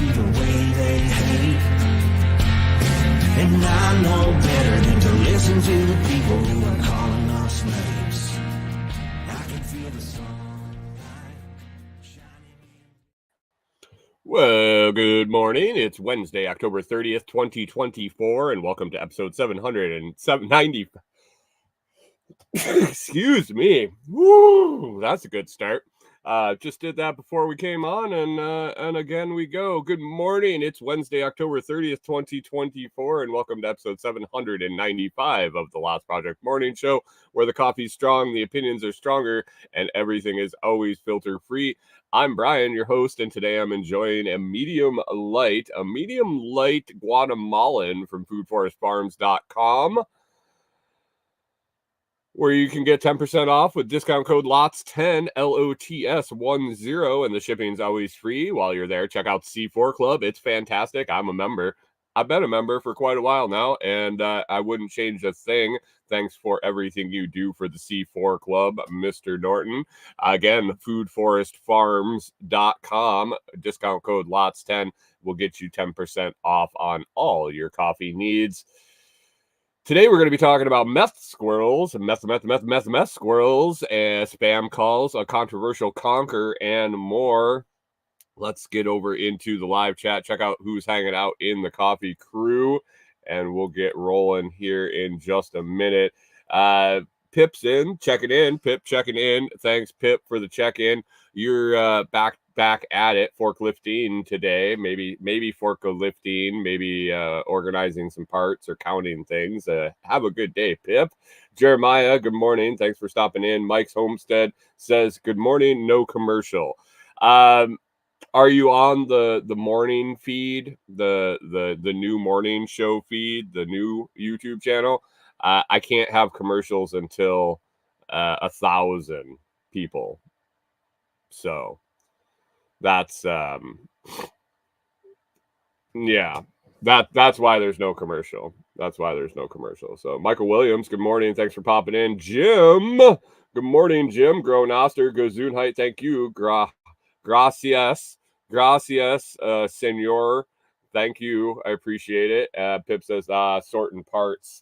see the way they hate. And I know better than to listen to the people who are calling us names. I can feel the sunlight shining. Well, good morning. It's Wednesday, October 30th, 2024, and welcome to episode 790. Excuse me. Woo, that's a good start. Just did that before we came on, and again we go. Good morning. It's Wednesday, October 30th, 2024, and welcome to episode 795 of the Lost Project Morning Show, where the coffee's strong, the opinions are stronger, and everything is always filter free. I'm Brian, your host, and today I'm enjoying a medium light Guatemalan from foodforestfarms.com. where you can get 10% off with discount code LOTS10, LOTS10, and the shipping's always free. While you're there, check out C4 Club. It's fantastic. I'm a member. I've been a member for quite a while now, and I wouldn't change a thing. Thanks for everything you do for the C4 Club, Mr. Norton. Again, foodforestfarms.com, discount code LOTS10 will get you 10% off on all your coffee needs. Today we're going to be talking about meth squirrels, meth squirrels, and spam calls, a controversial conker, and more. Let's get over into the live chat. Check out who's hanging out in the coffee crew, and we'll get rolling here in just a minute. Pip's in, checking in. Pip checking in. Thanks, Pip, for the check-in. You're back at it, forklifting today. Maybe forklifting, maybe organizing some parts or counting things. Have a good day, Pip. Jeremiah, good morning. Thanks for stopping in. Mike's Homestead says, good morning, no commercial. Are you on the morning feed, the new morning show feed, the new YouTube channel? I can't have commercials until 1,000 people. So that's yeah, that's why there's no commercial. So Michael Williams, good morning. Thanks for popping in. Jim, good morning, Jim. Grow Noster, Gesundheit. Thank you. Gracias, senor. Thank you. I appreciate it. Pip says, sorting parts.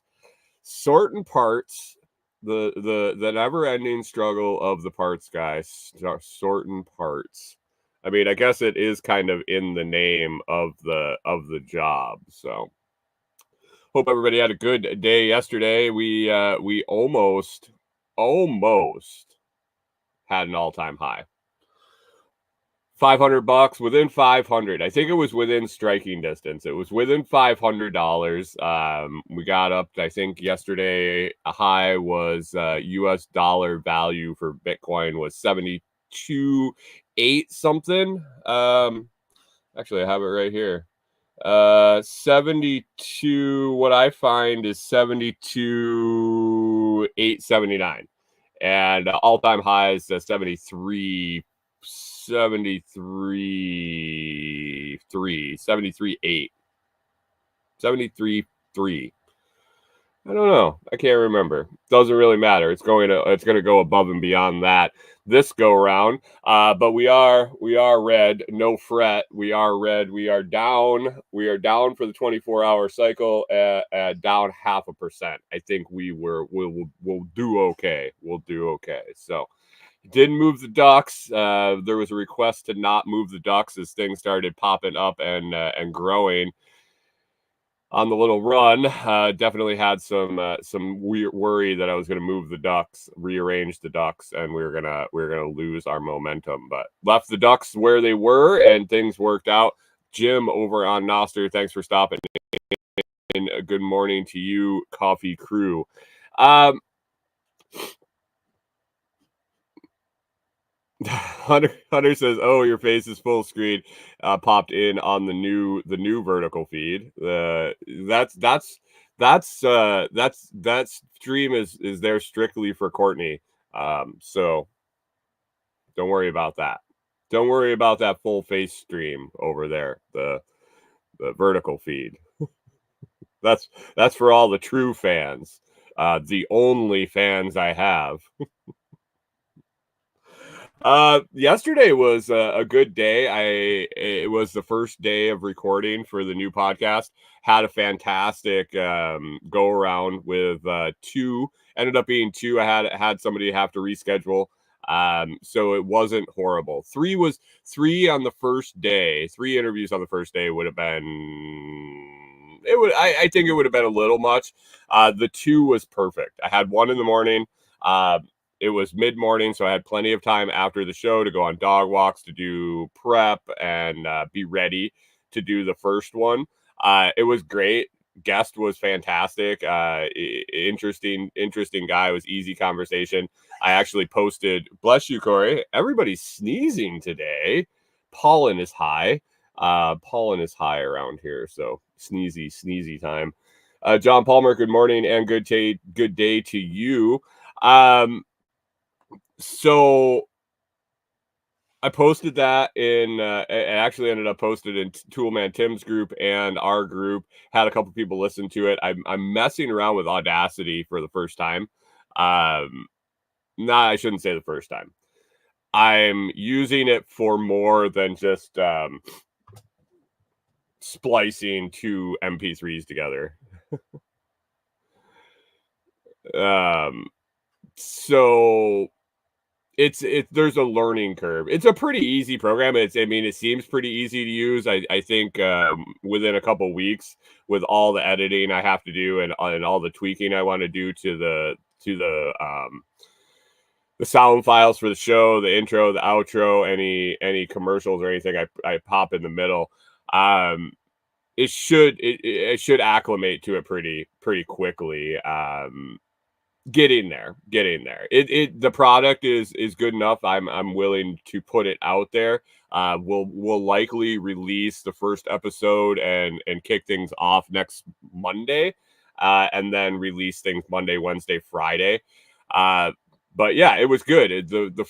The never-ending struggle of the parts guys. Sorting parts. I mean, I guess it is kind of in the name of the job. So, hope everybody had a good day yesterday. We almost had an all-time high. $500, within 500. I think it was within striking distance. It was within $500. We got up, I think yesterday, a high was US dollar value for Bitcoin was 72.8 something. Actually, I have it right here. 72, what I find is 72.879. And all-time high is 73.8. 73.3. I don't know. I can't remember. Doesn't really matter. It's going to go above and beyond that this go around. But we are red. No fret. We are red. We are down. We are down for the 24-hour cycle. Down 0.5%. I think we'll do okay. We'll do okay. So. Didn't move the ducks. There was a request to not move the ducks as things started popping up and growing on the little run. Definitely had some weird worry that I was going to move the ducks, rearrange the ducks, and we were gonna lose our momentum. But left the ducks where they were, and things worked out. Jim over on Noster, thanks for stopping in. Good morning to you, coffee crew. Hunter says, "Oh, your face is full screen." Popped in on the new vertical feed. That stream is there strictly for Courtney. So don't worry about that. Don't worry about that full face stream over there. The vertical feed. That's for all the true fans. The only fans I have. Yesterday was a good day. It was the first day of recording for the new podcast. Had a fantastic go around with two. Ended up being two. I had somebody have to reschedule. So it wasn't horrible. Three on the first day. Three interviews on the first day would have been. I think it would have been a little much. The two was perfect. I had one in the morning. It was mid-morning, so I had plenty of time after the show to go on dog walks, to do prep, and be ready to do the first one. It was great. Guest was fantastic. Interesting guy. It was easy conversation. I actually posted, bless you, Corey. Everybody's sneezing today. Pollen is high. Pollen is high around here, so sneezy time. John Palmer, good morning and good day to you. So I posted that in, it actually ended up posted in Toolman Tim's group and our group. Had a couple people listen to it. I'm messing around with Audacity for the first time. I shouldn't say the first time. I'm using it for more than just splicing two MP3s together. So there's a learning curve. It's a pretty easy program. It seems pretty easy to use. I think within a couple weeks, with all the editing I have to do and all the tweaking I want to do to the sound files for the show, the intro, the outro, any commercials or anything I pop in the middle, it should acclimate to it pretty quickly. Getting there. The product is good enough. I'm willing to put it out there. We'll likely release the first episode and kick things off next Monday, and then release things Monday, Wednesday, Friday. But yeah, it was good. The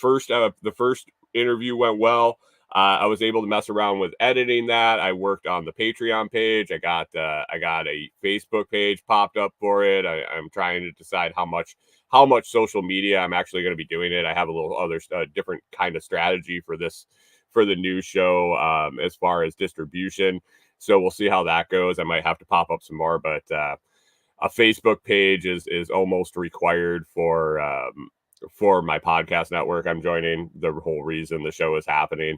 first interview went well. I was able to mess around with editing that. I worked on the Patreon page. I got a Facebook page popped up for it. I'm trying to decide how much social media I'm actually going to be doing it. I have a little other different kind of strategy for the new show as far as distribution. So we'll see how that goes. I might have to pop up some more, but a Facebook page is almost required for my podcast network I'm joining. The whole reason the show is happening.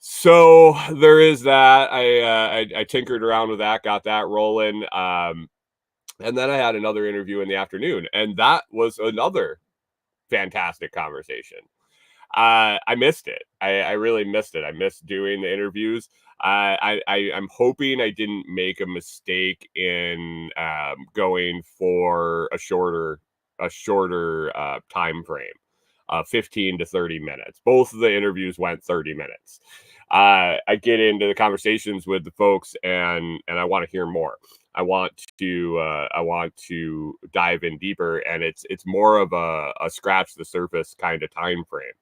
So there is that. I tinkered around with that, got that rolling. And then I had another interview in the afternoon, and that was another fantastic conversation. I missed it. I really missed it. I missed doing the interviews. I'm hoping I didn't make a mistake in going for a shorter time frame, 15 to 30 minutes. Both of the interviews went 30 minutes. I get into the conversations with the folks, and I want to hear more. I want to dive in deeper, and it's more of a scratch the surface kind of time frame.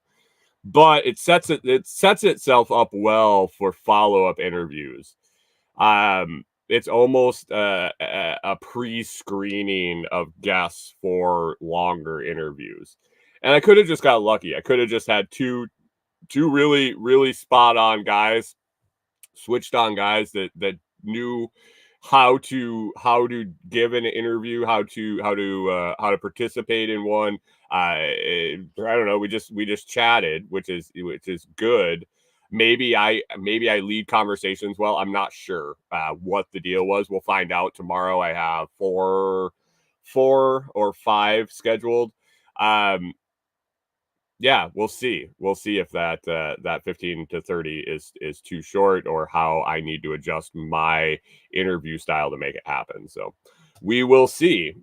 But it sets itself up well for follow-up interviews. It's almost a pre-screening of guests for longer interviews. And I could have just got lucky. I could have just had two really, really spot on guys, switched on guys that knew how to give an interview, how to participate in one. I don't know. We just chatted, which is good. Maybe I lead conversations well. I'm not sure what the deal was. We'll find out tomorrow. I have four or five scheduled. Yeah, we'll see. We'll see if that 15 to 30 is too short, or how I need to adjust my interview style to make it happen. So we will see.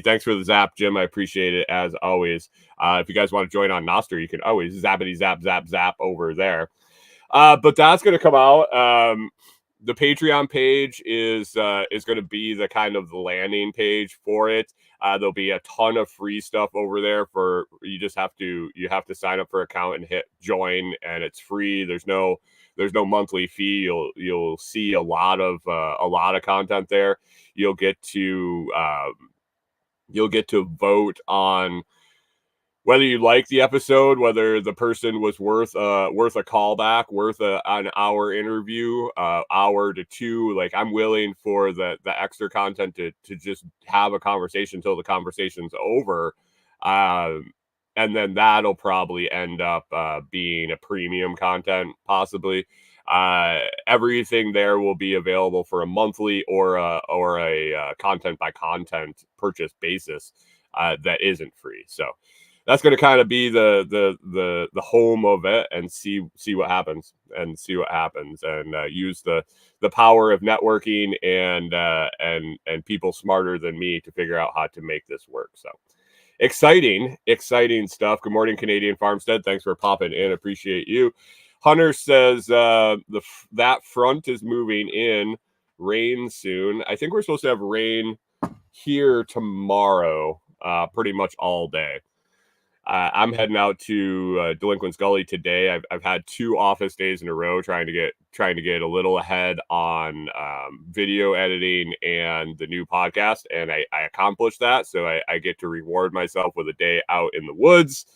Thanks for the zap, Jim. I appreciate it as always. If you guys want to join on Noster, you can always zappity zap over there. But that's going to come out. The Patreon page is going to be the kind of the landing page for it. There'll be a ton of free stuff over there. You have to sign up for an account and hit join, and it's free. There's no monthly fee. You'll see a lot of content there. You'll get to vote on whether you like the episode, whether the person was worth a callback, worth an hour interview, hour to two, like I'm willing for the extra content to just have a conversation until the conversation's over. And then that'll probably end up being a premium content, possibly. Everything there will be available for a monthly or a content by content purchase basis that isn't free. So that's going to kind of be the home of it, and see what happens, and use the power of networking and people smarter than me to figure out how to make this work. So exciting stuff. Good morning, Canadian Farmstead. Thanks for popping in. Appreciate you. Hunter says that front is moving in. Rain soon. I think we're supposed to have rain here tomorrow, pretty much all day. I'm heading out to Delinquent's Gully today. I've had 2 office days in a row trying to get a little ahead on video editing and the new podcast, and I accomplished that. So I get to reward myself with a day out in the woods.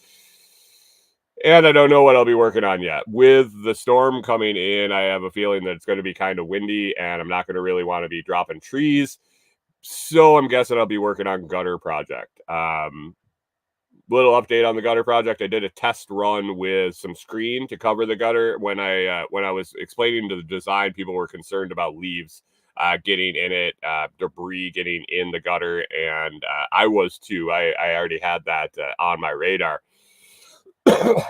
And I don't know what I'll be working on yet. With the storm coming in, I have a feeling that it's going to be kind of windy, and I'm not going to really want to be dropping trees. So I'm guessing I'll be working on gutter project. Little update on the gutter project. I did a test run with some screen to cover the gutter. When I was explaining to the design, people were concerned about leaves getting in it, debris getting in the gutter, and I was too. I already had that on my radar.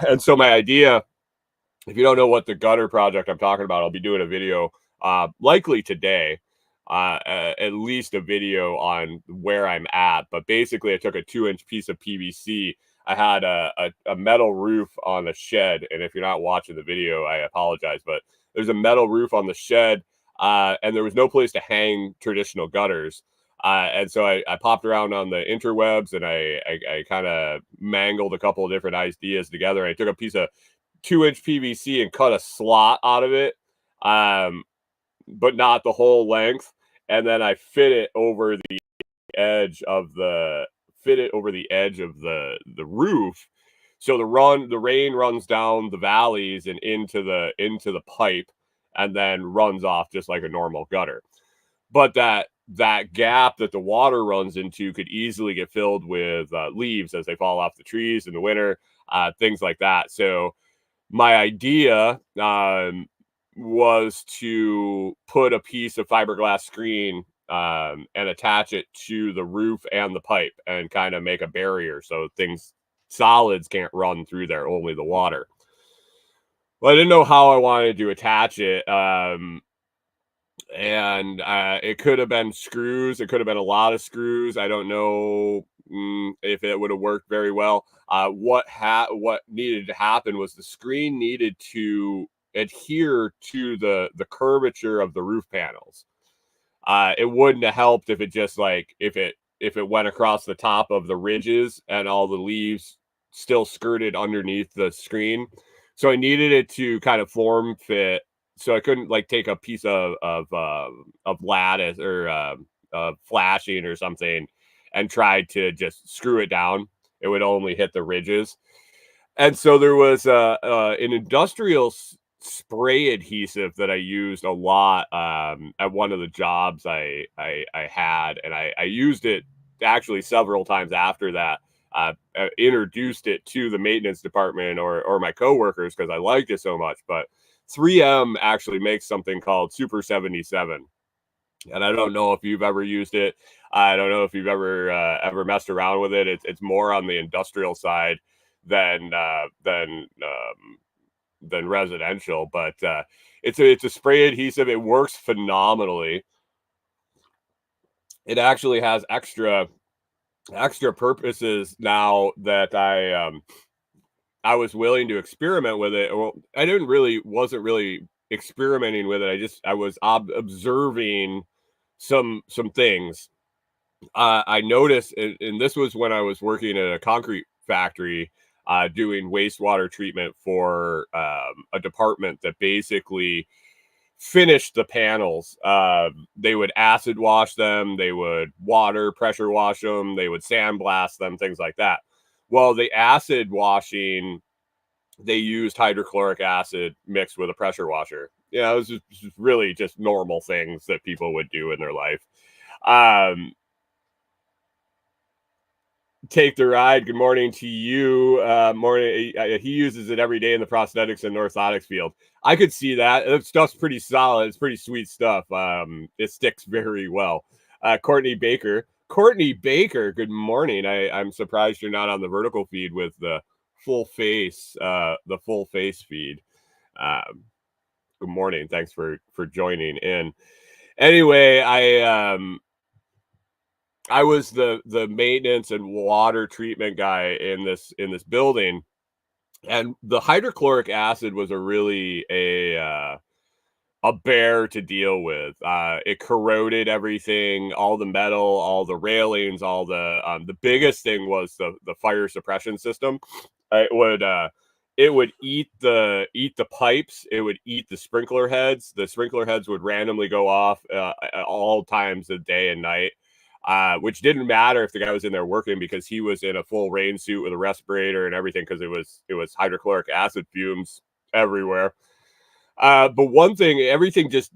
And so my idea, if you don't know what the gutter project I'm talking about, I'll be doing a video likely today, at least a video on where I'm at. But basically, I took a 2-inch piece of PVC. I had a metal roof on the shed, and if you're not watching the video, I apologize, but there's a metal roof on the shed, and there was no place to hang traditional gutters. And so I popped around on the interwebs, and I kind of mangled a couple of different ideas together. I took a piece of 2-inch PVC and cut a slot out of it, but not the whole length. And then I fit it over the edge of the roof. So the rain runs down the valleys and into the pipe, and then runs off just like a normal gutter. But that gap that the water runs into could easily get filled with leaves as they fall off the trees in the winter, things like that. So my idea was to put a piece of fiberglass screen and attach it to the roof and the pipe, and kind of make a barrier so solids can't run through there, only the water. Well, I didn't know how I wanted to attach it. And it could have been screws. It could have been a lot of screws. I don't know if it would have worked very well. What needed to happen was the screen needed to adhere to the curvature of the roof panels. It wouldn't have helped if it just if it went across the top of the ridges and all the leaves still skirted underneath the screen. So I needed it to kind of form fit. So I couldn't take a piece of lattice or flashing or something and try to just screw it down. It would only hit the ridges. And so there was an industrial spray adhesive that I used a lot at one of the jobs I had, and I used it actually several times after that. Introduced it to the maintenance department or my coworkers because I liked it so much. But 3M actually makes something called Super 77. And I don't know if you've ever used it. I don't know if you've ever messed around with it. It's more on the industrial side than residential, but it's a spray adhesive. It works phenomenally. It actually has extra purposes now that I was willing to experiment with it. Well, I wasn't really experimenting with it. I was observing some things. I noticed, and this was when I was working at a concrete factory, doing wastewater treatment for a department that basically finished the panels. They would acid wash them, they would pressure wash them, they would sandblast them, things like that. Well, the acid washing, they used hydrochloric acid mixed with a pressure washer. Yeah, it was just really just normal things that people would do in their life. Take the ride. Good morning to you. Morning. He uses it every day in the prosthetics and orthotics field. I could see that. That stuff's pretty solid. It's pretty sweet stuff. It sticks very well. Courtney Baker. Courtney Baker. Good morning. I'm surprised you're not on the vertical feed with the full face. The full face feed. Good morning. Thanks for joining in. Anyway, I was the maintenance and water treatment guy in this building, and the hydrochloric acid was a bear to deal with. It corroded everything, all the metal, all the railings, all the biggest thing was the fire suppression system. It would eat the pipes. It would eat the sprinkler heads. The sprinkler heads would randomly go off at all times of day and night. Which didn't matter if the guy was in there working, because he was in a full rain suit with a respirator and everything, because it was hydrochloric acid fumes everywhere. But one thing, everything just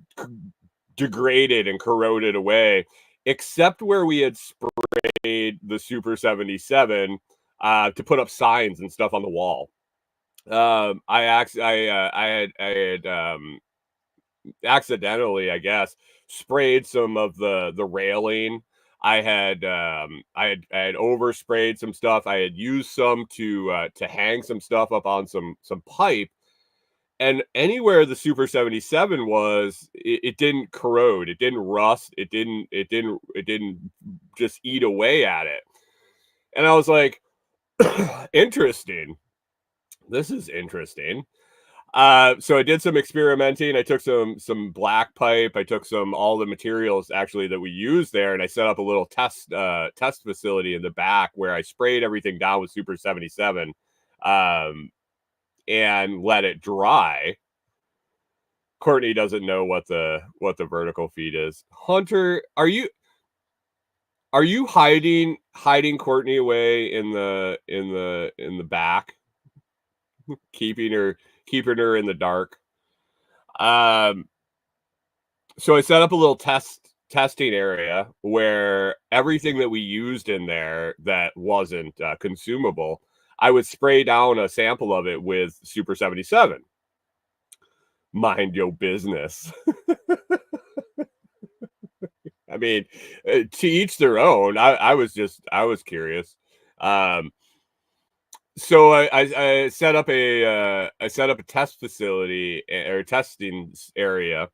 degraded and corroded away, except where we had sprayed the Super 77 to put up signs and stuff on the wall. I had accidentally, I guess, sprayed some of the railing. I had oversprayed some stuff. I had used some to hang some stuff up on some pipe, and anywhere the Super 77 was, it didn't corrode, it didn't rust, it didn't just eat away at it. And I was like, interesting. This is interesting. So I did some experimenting. I took some black pipe. I took all the materials actually that we used there, and I set up a little test facility in the back where I sprayed everything down with Super 77, and let it dry. Courtney doesn't know what the vertical feed is. Hunter, are you hiding Courtney away in the back, keeping her in the dark? So I set up a little testing area where everything that we used in there that wasn't consumable, I would spray down a sample of it with Super 77. Mind your business. I mean, to each their own. I was curious. So I set up a test facility or testing area,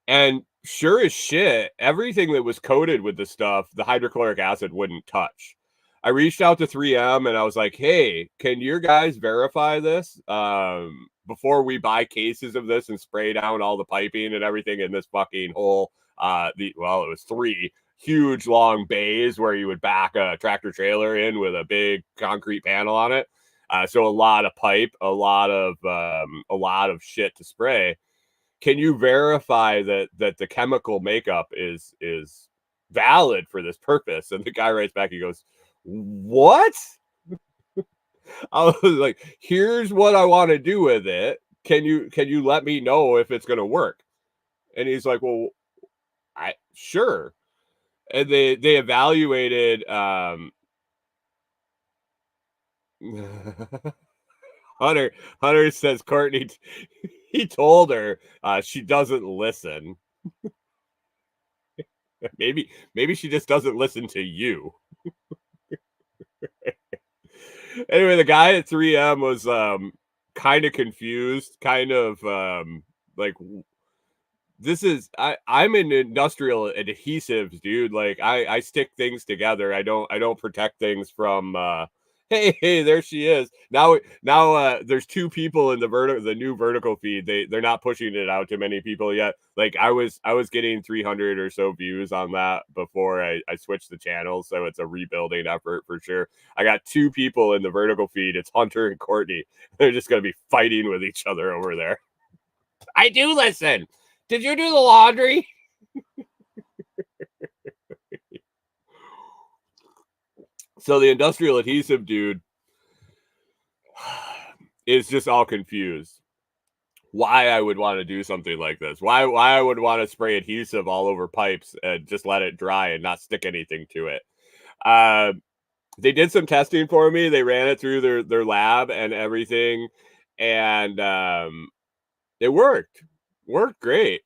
and sure as shit, everything that was coated with the stuff, the hydrochloric acid wouldn't touch. I reached out to 3M and I was like, "Hey, can your guys verify this before we buy cases of this and spray down all the piping and everything in this fucking hole?" It was 3 huge long bays where you would back a tractor trailer in with a big concrete panel on it. So a lot of pipe, a lot of shit to spray. Can you verify that the chemical makeup is valid for this purpose? And the guy writes back, he goes, "What?" I was like, "Here's what I want to do with it. Can you let me know if it's going to work?" And he's like, "Well, sure." And they evaluated Hunter says Courtney he told her she doesn't listen. Maybe she just doesn't listen to you. Anyway, the guy at 3M was kind of confused, kind of like, this is I'm an industrial adhesives dude. Like I stick things together. I don't protect things from hey, there she is. Now there's 2 people in the new vertical feed. They're not pushing it out to many people yet. Like I was getting 300 or so views on that before I switched the channels, so it's a rebuilding effort for sure. I got 2 people in the vertical feed. It's Hunter and Courtney. They're just gonna be fighting with each other over there. I do listen. Did you do the laundry? So the industrial adhesive dude is just all confused. Why I would want to do something like this. Why I would want to spray adhesive all over pipes and just let it dry and not stick anything to it. They did some testing for me. They ran it through their lab and everything, and it worked. Worked great.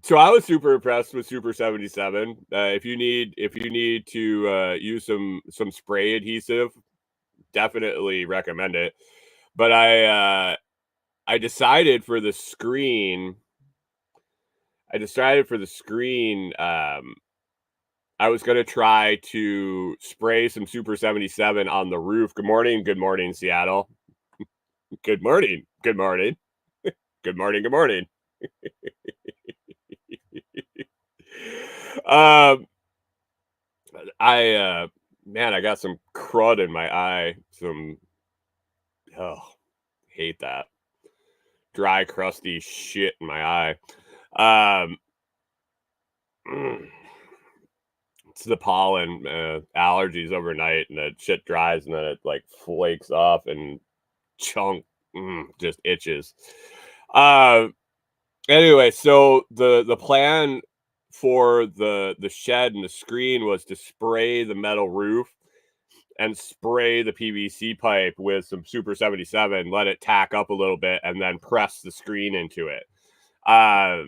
So I was super impressed with Super 77. If you need to use some spray adhesive, definitely recommend it. But I decided for the screen. I was going to try to spray some Super 77 on the roof. Good morning, Seattle. Good morning. Good morning. Good morning. Good morning. I got some crud in my eye. Hate that. Dry, crusty shit in my eye. It's the pollen allergies overnight, and that shit dries, and then it like flakes off and chunk just itches. Anyway, so the plan for the shed and the screen was to spray the metal roof and spray the PVC pipe with some Super 77, let it tack up a little bit, and then press the screen into it. I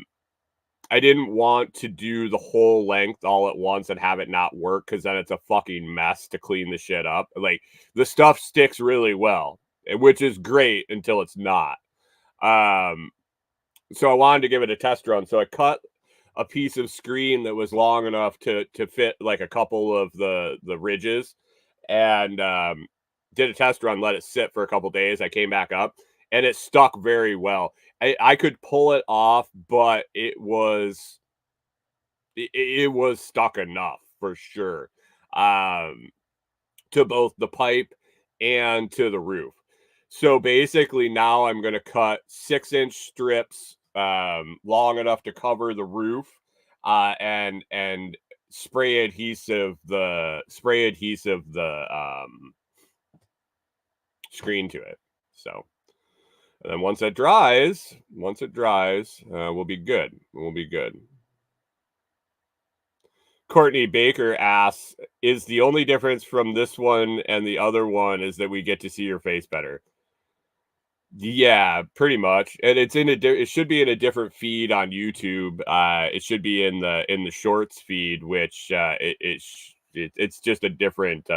didn't want to do the whole length all at once and have it not work, because then it's a fucking mess to clean the shit up. Like, the stuff sticks really well, which is great until it's not. So I wanted to give it a test run. So I cut a piece of screen that was long enough to fit like a couple of the ridges, and did a test run, let it sit for a couple days. I came back up and it stuck very well. I could pull it off, but it was stuck enough for sure, to both the pipe and to the roof. So basically now I'm going to cut 6-inch strips, long enough to cover the roof, and spray adhesive the screen to it. So, and then once it dries, we'll be good. Courtney Baker asks, is the only difference from this one and the other one is that we get to see your face better? Yeah, pretty much. And it should be in a different feed on YouTube. It should be in the shorts feed, which it's just a different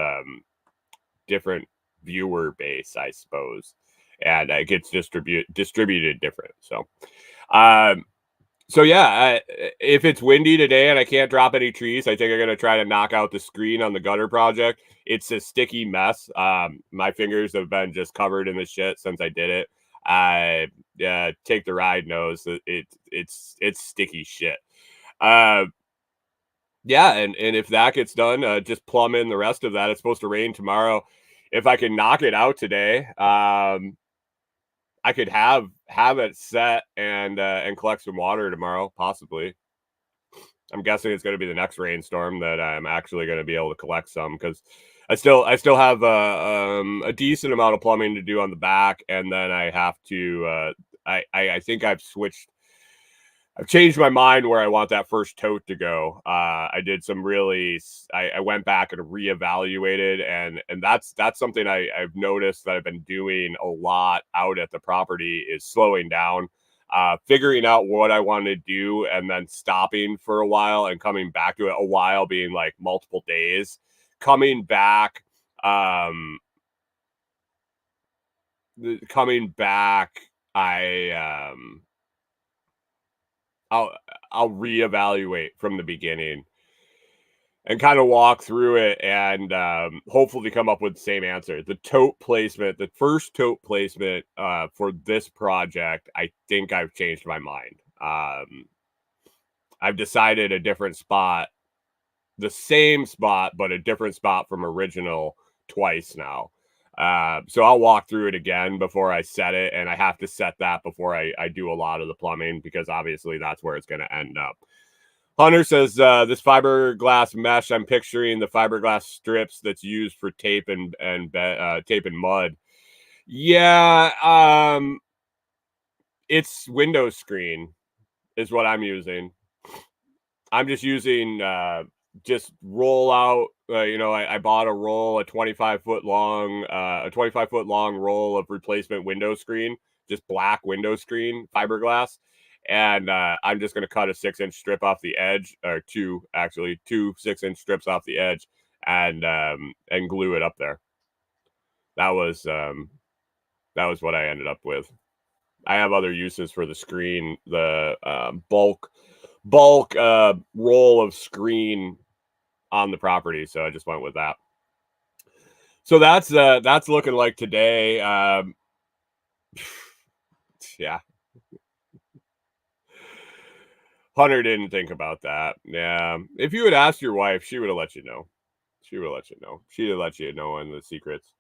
viewer base, I suppose, and it gets distributed different. So yeah, if it's windy today and I can't drop any trees, I think I'm going to try to knock out the screen on the gutter project. It's a sticky mess. My fingers have been just covered in the shit since I did it. Take the ride knows that it's sticky shit. Yeah, and if that gets done, just plumb in the rest of that. It's supposed to rain tomorrow. If I can knock it out today, I could have it set and collect some water tomorrow, possibly. I'm guessing it's going to be the next rainstorm that I'm actually going to be able to collect some, because I still have a decent amount of plumbing to do on the back, and then I have to. I think I've changed my mind where I want that first tote to go. I did some I went back and reevaluated, and that's something I've noticed that I've been doing a lot out at the property, is slowing down, figuring out what I want to do, and then stopping for a while and coming back to it. A while being like multiple days, coming back. I'll reevaluate from the beginning and kind of walk through it, and hopefully come up with the same answer. The first tote placement for this project, I think I've changed my mind. I've decided a different spot, the same spot, but a different spot from original twice now. So I'll walk through it again before I set it, and I have to set that before I do a lot of the plumbing, because obviously that's where it's going to end up. Hunter says this fiberglass mesh. I'm picturing the fiberglass strips that's used for tape and tape and mud. Yeah, it's window screen is what I'm using. I'm just using just roll out. I bought a roll, a 25-foot long, roll of replacement window screen, just black window screen fiberglass, and I'm just going to cut a 6-inch strip off the edge, or two 6-inch strips off the edge, and glue it up there. That was what I ended up with. I have other uses for the screen, the bulk roll of screen on the property, so I just went with that. So that's looking like today. Yeah. Hunter didn't think about that. Yeah. If you had asked your wife, she would have let you know. She'd have let you know in the secrets.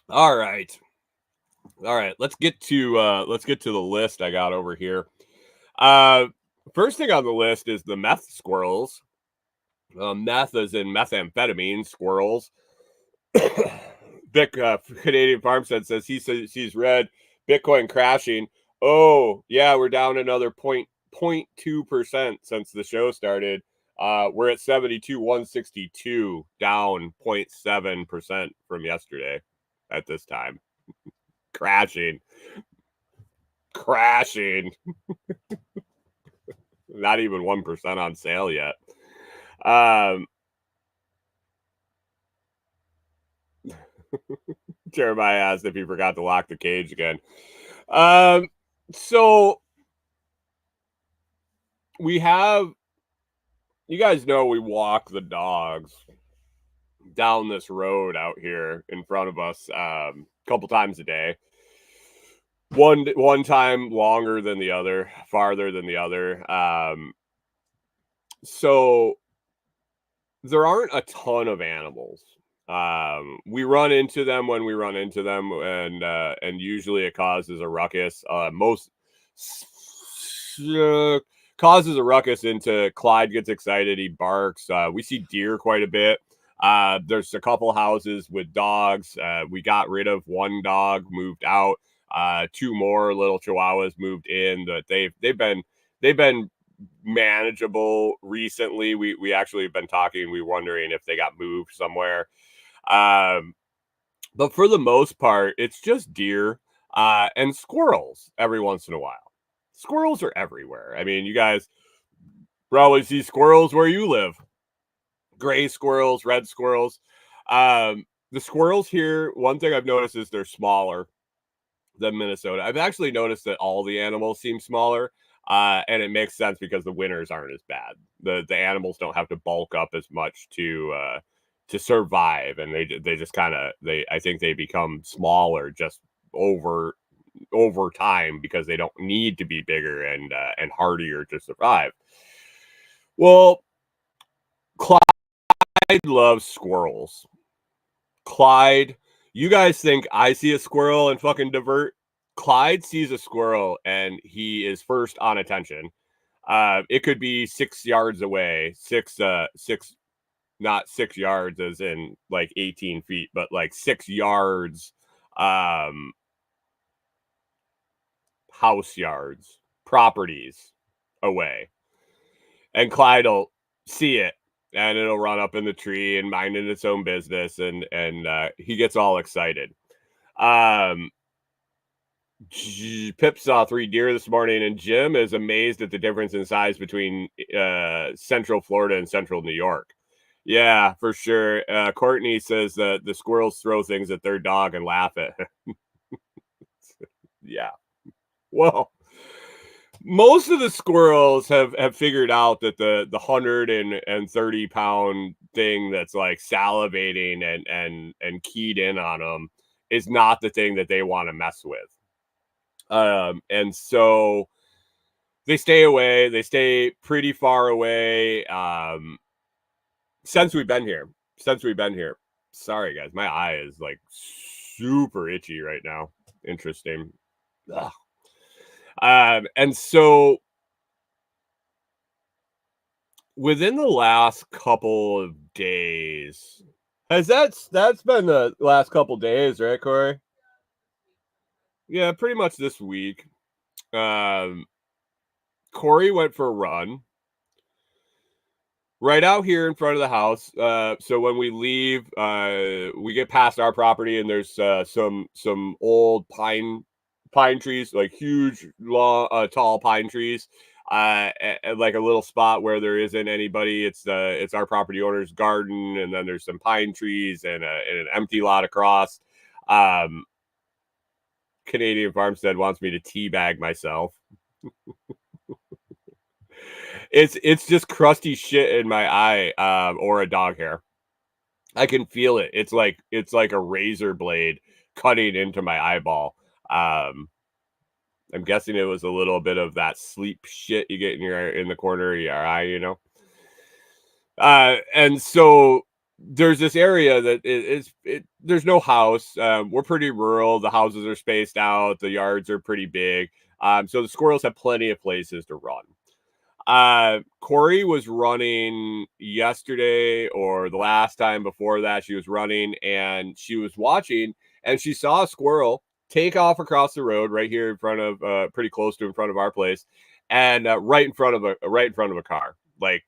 All right. Let's get to the list I got over here. First thing on the list is the meth squirrels. Meth is in methamphetamine squirrels. Vic Canadian Farmstead says he's read Bitcoin crashing. Oh yeah, we're down another 0.2% since the show started. We're at 72,162, down 0.7% from yesterday at this time. Crashing. Not even 1% on sale yet. Jeremiah asked if he forgot to lock the cage again. So we have, you guys know, we walk the dogs down this road out here in front of us a couple times a day. One time longer than the other, farther than the other. So there aren't a ton of animals. We run into them when we run into them, and usually it causes a ruckus. Causes a ruckus into Clyde gets excited, he barks. We see deer quite a bit. There's a couple houses with dogs. We got rid of one dog, moved out. Two more little chihuahuas moved in. That they've been manageable recently. We actually have been talking. We wondering if they got moved somewhere. But for the most part, it's just deer and squirrels every once in a while. Squirrels are everywhere. I mean, you guys probably see squirrels where you live. Gray squirrels, red squirrels. The squirrels here, one thing I've noticed is they're smaller than Minnesota. I've actually noticed that all the animals seem smaller. And it makes sense because the winters aren't as bad. The animals don't have to bulk up as much to survive, and they just kind of I think they become smaller just over time because they don't need to be bigger and hardier to survive. Well, Clyde loves squirrels. Clyde, you guys think I see a squirrel and fucking divert? Clyde sees a squirrel and he is first on attention. It could be 6 yards away, not 6 yards as in like 18 feet, but like 6 yards, house yards, properties away. And Clyde will see it and it'll run up in the tree and mind in its own business. And he gets all excited. Pip saw 3 deer this morning, and Jim is amazed at the difference in size between Central Florida and Central New York. Yeah, for sure. Courtney says that the squirrels throw things at their dog and laugh at him. Yeah. Well, most of the squirrels have figured out that the 130-pound thing that's like salivating and keyed in on them is not the thing that they want to mess with. And so they stay away. They stay pretty far away. Since we've been here. Sorry, guys. My eye is like super itchy right now. Interesting. Ugh. And so within the last couple of days, that's been the last couple days, right, Corey? Yeah, pretty much this week. Um, Corey went for a run right out here in front of the house. So when we leave, we get past our property, and there's some old pine trees, like huge, long, tall pine trees. Like a little spot where there isn't anybody. It's our property owner's garden, and then there's some pine trees and an empty lot across. Um, Canadian Farmstead wants me to teabag myself. It's just crusty shit in my eye, or a dog hair. I can feel it. It's like a razor blade cutting into my eyeball. Um, I'm guessing it was a little bit of that sleep shit you get in the corner of your eye, you know. And so there's this area that there's no house. We're pretty rural. The houses are spaced out. The yards are pretty big. So the squirrels have plenty of places to run. Corey was running yesterday, or the last time before that she was running, and she was watching, and she saw a squirrel take off across the road right here in front of pretty close to in front of our place, and right in front of a car, like,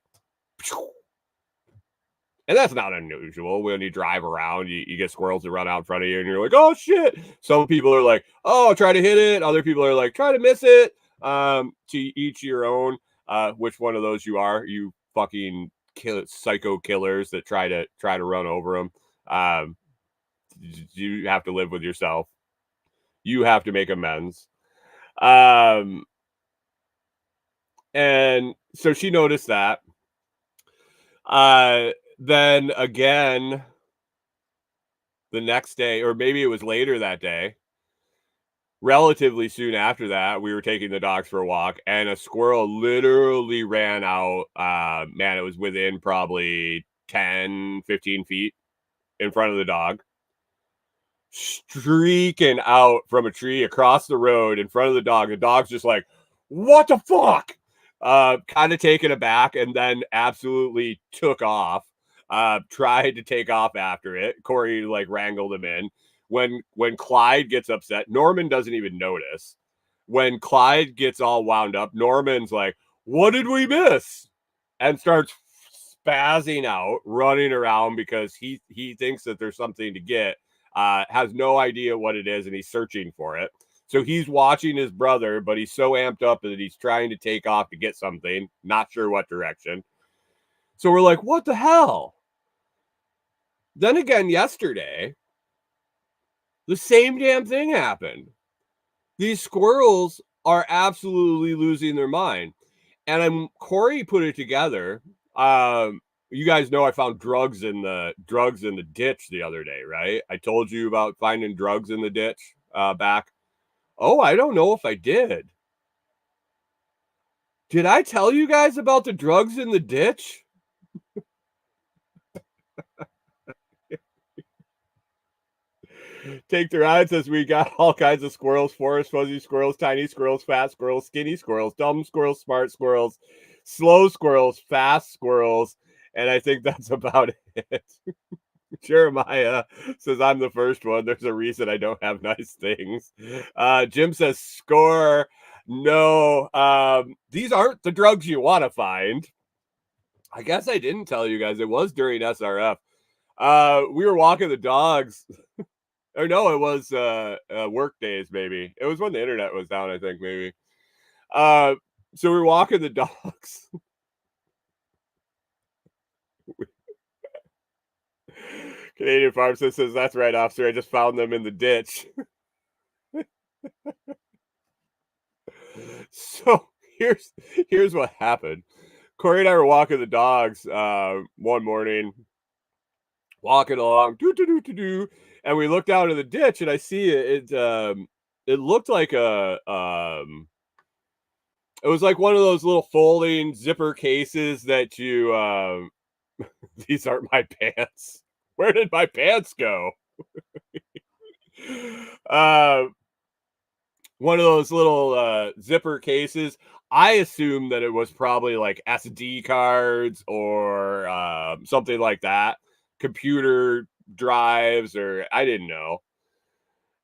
and that's not unusual. When you drive around, you get squirrels that run out in front of you, and you're like, oh shit. Some people are like, oh, try to hit it. Other people are like, try to miss it. To each your own. Which one of those you are? You fucking psycho killers that try to run over them. Um, you have to live with yourself. You have to make amends. Um, and so she noticed that. Then again, the next day, or maybe it was later that day, relatively soon after that, we were taking the dogs for a walk, and a squirrel literally ran out. Man, it was within probably 10-15 feet in front of the dog, streaking out from a tree across the road in front of the dog. The dog's just like, what the fuck? Kind of taken aback, and then absolutely took off. Tried to take off after it. Corey like wrangled him in. When Clyde gets upset, Norman doesn't even notice. When Clyde gets all wound up, Norman's like, what did we miss? And starts spazzing out, running around because he thinks that there's something to get. Has no idea what it is, and he's searching for it. So he's watching his brother, but he's so amped up that he's trying to take off to get something, not sure what direction. So we're like, what the hell? Then again, yesterday, the same damn thing happened. These squirrels are absolutely losing their mind. And Corey put it together. You guys know I found drugs in the ditch the other day, right? I told you about finding drugs in the ditch back. Oh, I don't know if I did. Did I tell you guys about the drugs in the ditch? Take the ride says we got all kinds of squirrels, forest fuzzy squirrels, tiny squirrels, fat squirrels, skinny squirrels, dumb squirrels, smart squirrels, slow squirrels, fast squirrels, and I think that's about it. Jeremiah says I'm the first one. There's a reason I don't have nice things. Jim says score. No, these aren't the drugs you want to find. I guess I didn't tell you guys. It was during SRF. We were walking the dogs. Or no, it was work days, maybe. It was when the internet was down, I think, maybe. So we were walking the dogs. Canadian Pharmacist says, that's right, officer. I just found them in the ditch. So here's what happened. Corey and I were walking the dogs one morning, walking along, and we looked down in the ditch, and I see it looked like it was like one of those little folding zipper cases that you these aren't my pants. Where did my pants go? uh one of those little zipper cases. I assumed that it was probably like SD cards or something like that, computer drives, or I didn't know.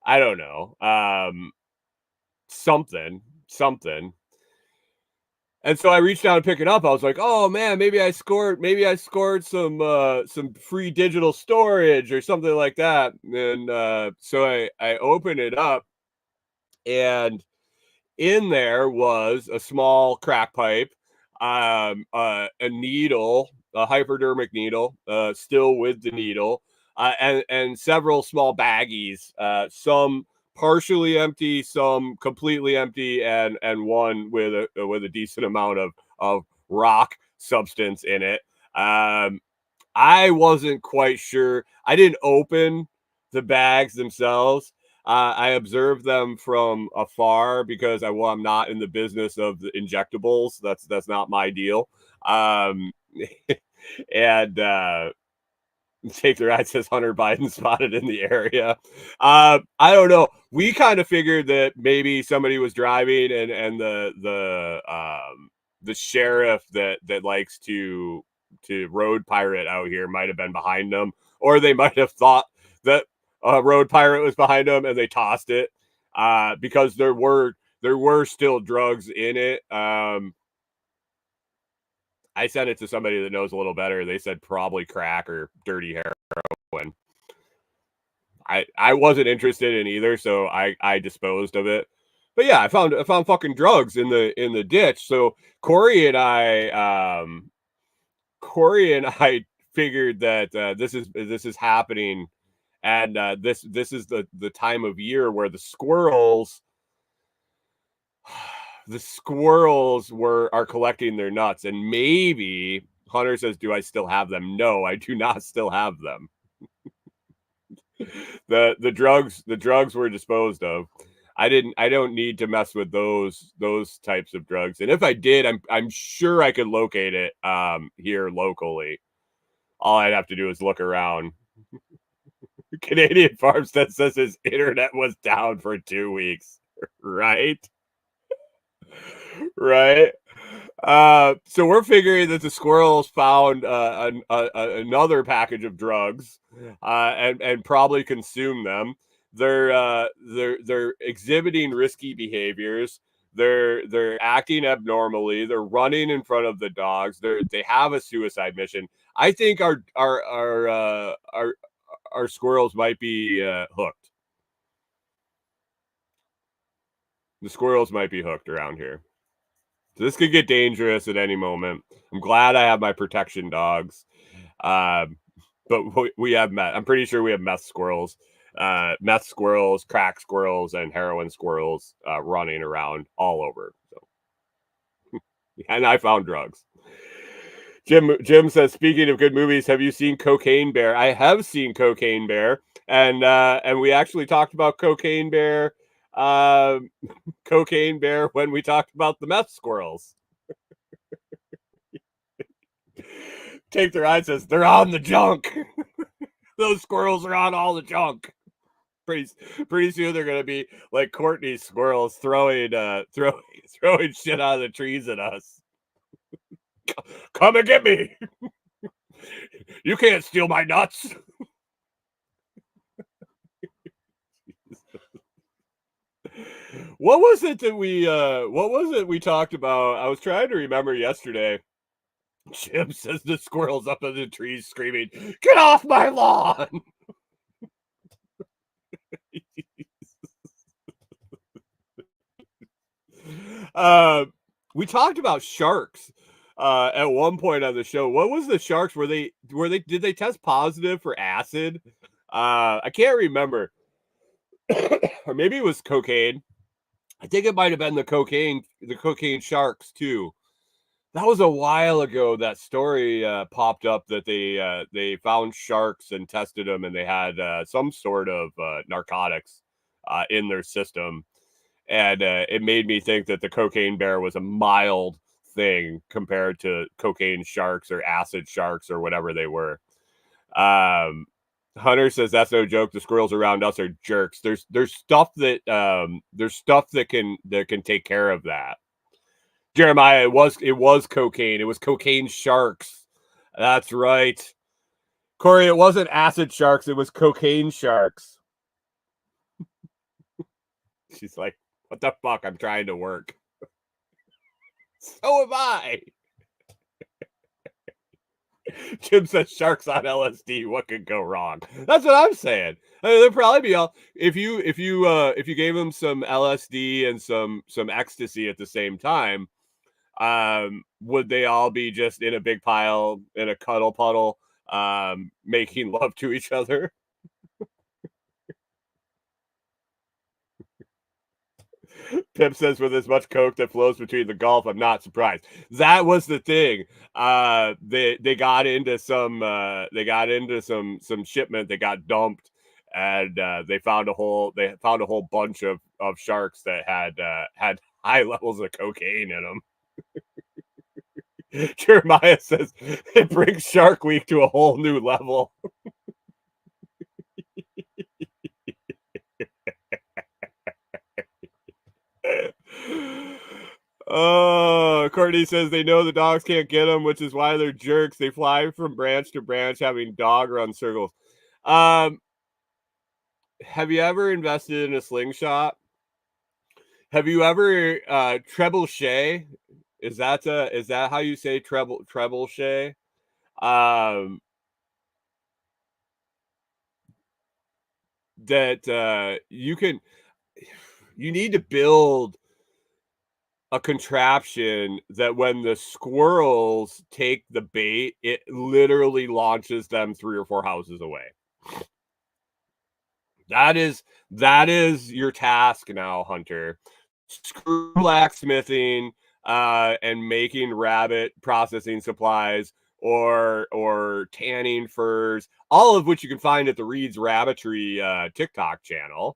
I don't know. Something. And so I reached out to pick it up. I was like, "Oh man, maybe I scored some free digital storage or something like that." And so I opened it up, and in there was a small crack pipe, a needle, a hypodermic needle, still with the needle, and several small baggies, some partially empty, some completely empty, and one with a decent amount of rock substance in it. Um, I wasn't quite sure. I didn't open the bags themselves. I observed them from afar because I'm not in the business of the injectables. That's not my deal. Um, and Take the Ride says Hunter Biden spotted in the area. I don't know. We kind of figured that maybe somebody was driving, and the sheriff that likes to road pirate out here might have been behind them, or they might have thought that a road pirate was behind them and they tossed it because there were still drugs in it. I sent it to somebody that knows a little better. They said probably crack or dirty heroin. I wasn't interested in either, so I disposed of it. But yeah, I found fucking drugs in the ditch. So Corey and I figured that this is happening, and this is the time of year where the squirrels are collecting their nuts, and maybe Hunter says, "Do I still have them?" No, I do not still have them. The drugs were disposed of. I don't need to mess with those types of drugs. And if I did, I'm sure I could locate it here locally. All I'd have to do is look around. Canadian Farmstead says his internet was down for 2 weeks. Right? Right? So we're figuring that the squirrels found another package of drugs, and probably consumed them. They're exhibiting risky behaviors. They're acting abnormally. They're running in front of the dogs. They have a suicide mission. I think our squirrels might be hooked. The squirrels might be hooked around here. So this could get dangerous at any moment. I'm glad I have my protection dogs. But we have meth. I'm pretty sure we have meth squirrels, crack squirrels, and heroin squirrels running around all over. So, and I found drugs. Jim says, speaking of good movies, have you seen Cocaine Bear? I have seen Cocaine Bear, and we actually talked about Cocaine Bear. Cocaine Bear when we talked about the meth squirrels. Take Their Eye says they're on the junk. Those squirrels are on all the junk. Pretty soon they're gonna be like Courtney's squirrels throwing shit out of the trees at us. Come and get me. You can't steal my nuts. What was it we talked about? I was trying to remember yesterday. Jim says the squirrels up in the trees screaming, "Get off my lawn!" We talked about sharks at one point on the show. What was the sharks? Did they test positive for acid? I can't remember. Or maybe it was cocaine. I think it might have been the cocaine sharks too. That was a while ago. That story popped up that they found sharks and tested them, and they had some sort of narcotics in their system, and it made me think that the cocaine bear was a mild thing compared to cocaine sharks or acid sharks or whatever they were. Um, Hunter says that's no joke. The squirrels around us are jerks. There's stuff that can take care of that. Jeremiah, it was cocaine. It was cocaine sharks. That's right. Corey, it wasn't acid sharks. It was cocaine sharks. She's like, what the fuck? I'm trying to work. So am I. Jim says sharks on LSD. What could go wrong? That's what I'm saying. I mean, there'd probably be all if you gave them some LSD and some ecstasy at the same time. Would they all be just in a big pile in a cuddle puddle, making love to each other? Pip says, with as much coke that flows between the Gulf, I'm not surprised. That was the thing. They got into some shipment that got dumped, and they found a whole bunch of sharks that had high levels of cocaine in them. Jeremiah says it brings Shark Week to a whole new level. Oh, Courtney says they know the dogs can't get them, which is why they're jerks. They fly from branch to branch, having dog run circles. Have you ever invested in a slingshot? Have you ever trebuchet? Is that how you say trebuchet? That you need to build a contraption that when the squirrels take the bait, it literally launches them 3 or 4 houses away. That is your task now, Hunter. Screw blacksmithing and making rabbit processing supplies or tanning furs, all of which you can find at the Reed's Rabbitry TikTok channel.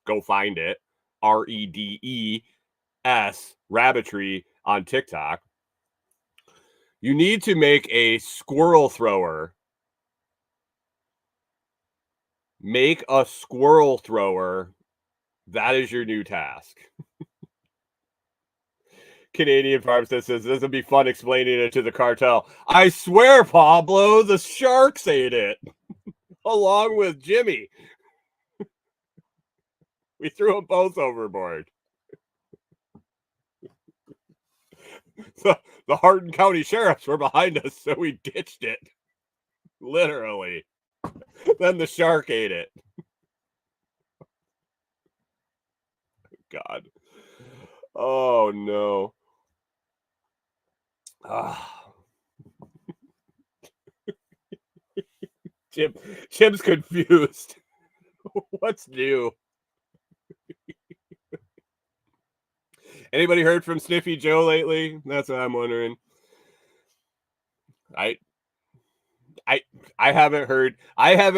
Go find it. REDES Rabbitry on TikTok. You need to make a squirrel thrower. Make a squirrel thrower. That is your new task. Canadian Farmstead says this would be fun explaining it to the cartel. I swear, Pablo, the sharks ate it. Along with Jimmy. We threw them both overboard. The Hardin County Sheriffs were behind us, so we ditched it. Literally. Then the shark ate it. God. Oh, no. Jim's confused. What's new? Anybody heard from Sniffy Joe lately? That's what I'm wondering. I haven't heard. I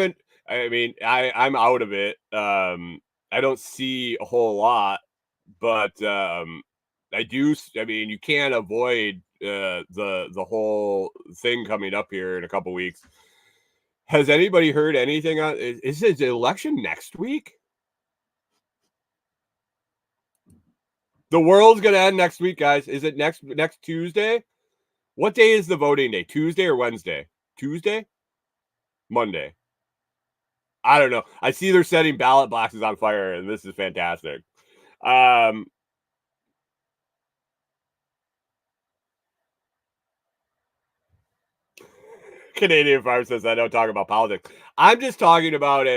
mean, I'm out of it. I don't see a whole lot, but I do. I mean, you can't avoid the whole thing coming up here in a couple weeks. Has anybody heard anything on? Is the election next week? The world's gonna end next week, guys. Is it next Tuesday? What day is the voting day? Tuesday or Wednesday? Tuesday? Monday? I don't know. I see they're setting ballot boxes on fire, and this is fantastic. Canadian Farm says I don't talk about politics. I'm just talking about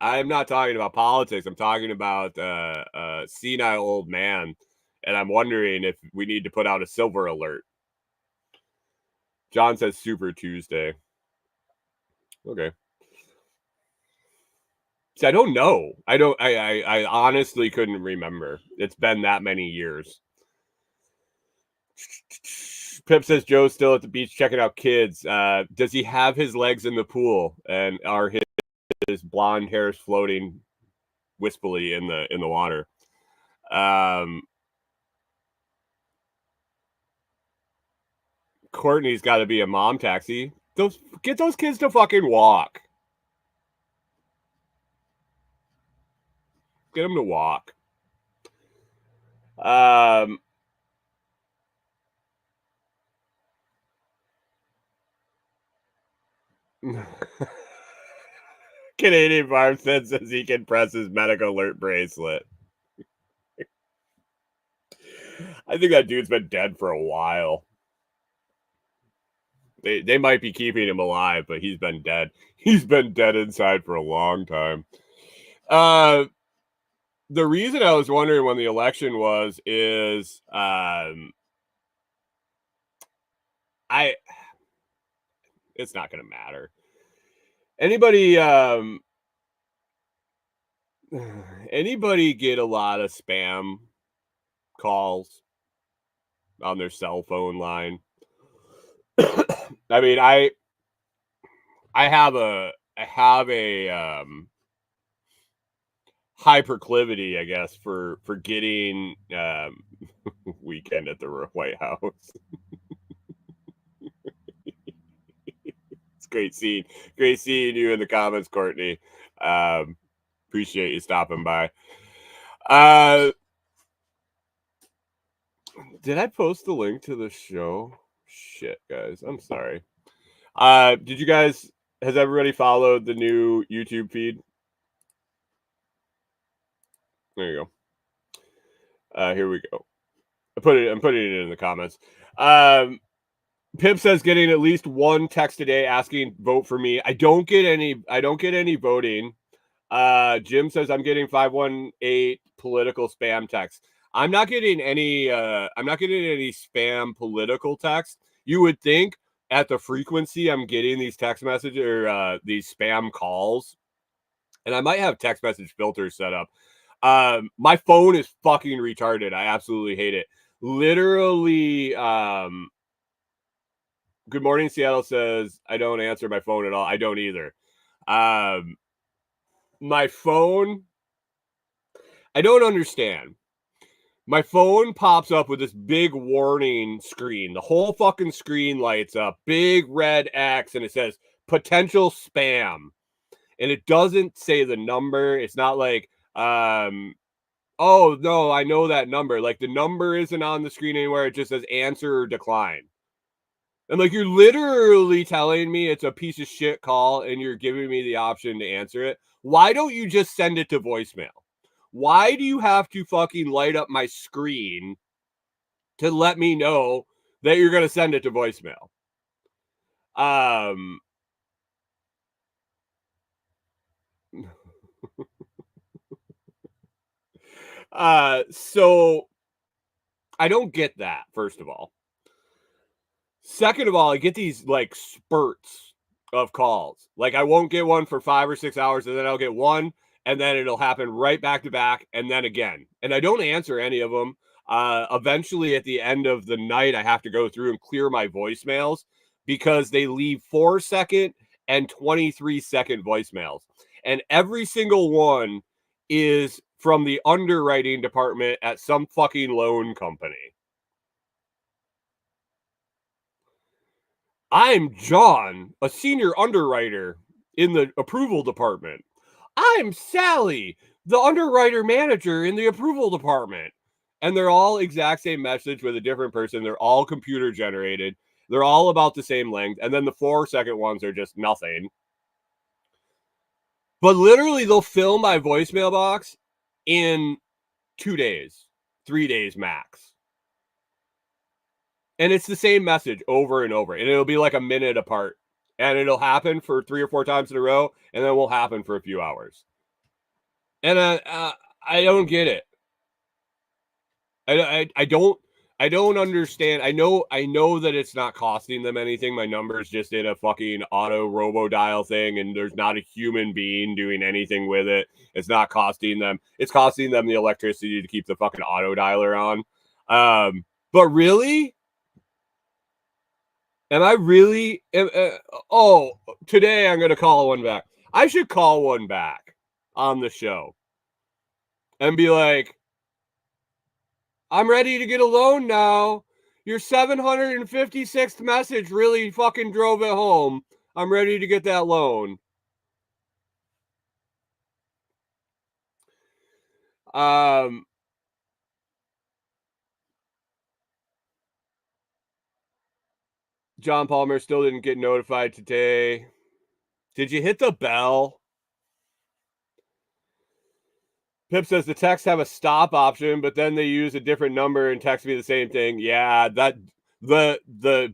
I'm not talking about politics. I'm talking about a senile old man, and I'm wondering if we need to put out a silver alert. John says Super Tuesday. Okay. See, I don't know. I honestly couldn't remember. It's been that many years. Pip says Joe's still at the beach checking out kids. Does he have his legs in the pool, and are his blonde hairs floating wispily in the water? Courtney's got to be a mom taxi. Get those kids to fucking walk. Get him to walk. Canadian Farmstead says he can press his medical alert bracelet. I think that dude's been dead for a while. They might be keeping him alive, but he's been dead. He's been dead inside for a long time. The reason I was wondering when the election was is it's not going to matter. Anybody get a lot of spam calls on their cell phone line? I mean, I have a high proclivity, I guess, for getting Weekend at the White House. It's great seeing you in the comments, Courtney. Appreciate you stopping by. Did I post the link to the show? Shit, guys, I'm sorry. Did you guys? Has everybody followed the new YouTube feed? There you go. Here we go. I'm putting it in the comments. Pip says getting at least one text a day asking vote for me. I don't get any voting. Jim says I'm getting 518 political spam texts. I'm not getting any spam political text. You would think at the frequency I'm getting these text messages or these spam calls, and I might have text message filters set up. My phone is fucking retarded. I absolutely hate it. Literally, Good Morning Seattle says I don't answer my phone at all. I don't either. My phone, I don't understand. My phone pops up with this big warning screen. The whole fucking screen lights up, big red X, and it says potential spam. And it doesn't say the number. It's not like, oh, no, I know that number. Like, the number isn't on the screen anywhere. It just says answer or decline. And, like, you're literally telling me it's a piece of shit call and you're giving me the option to answer it. Why don't you just send it to voicemail? Why do you have to fucking light up my screen to let me know that you're going to send it to voicemail? So I don't get that, first of all. Second of all, I get these like spurts of calls. Like I won't get one for 5 or 6 hours, and then I'll get one, and then it'll happen right back to back, and then again. And I don't answer any of them. Eventually, at the end of the night, I have to go through and clear my voicemails because they leave 4-second and 23-second voicemails. And every single one is from the underwriting department at some fucking loan company. I'm John, a senior underwriter in the approval department. I'm Sally, the underwriter manager in the approval department. And they're all exact same message with a different person. They're all computer generated. They're all about the same length. And then the 4-second ones are just nothing. But literally, they'll fill my voicemail box in 2 days, 3 days max. And it's the same message over and over. And it'll be like a minute apart. And it'll happen for 3 or 4 times in a row. And then it will happen for a few hours. And I don't get it. I don't understand. I know that it's not costing them anything. My number's just in a fucking auto robo dial thing, and there's not a human being doing anything with it. It's not costing them. It's costing them the electricity to keep the fucking auto dialer on. But really? Am I really? Today I'm going to call one back. I should call one back on the show and be like, I'm ready to get a loan now. Your 756th message really fucking drove it home. I'm ready to get that loan. John Palmer still didn't get notified today. Did you hit the bell? Pip says the texts have a stop option, but then they use a different number and text me the same thing. Yeah, that the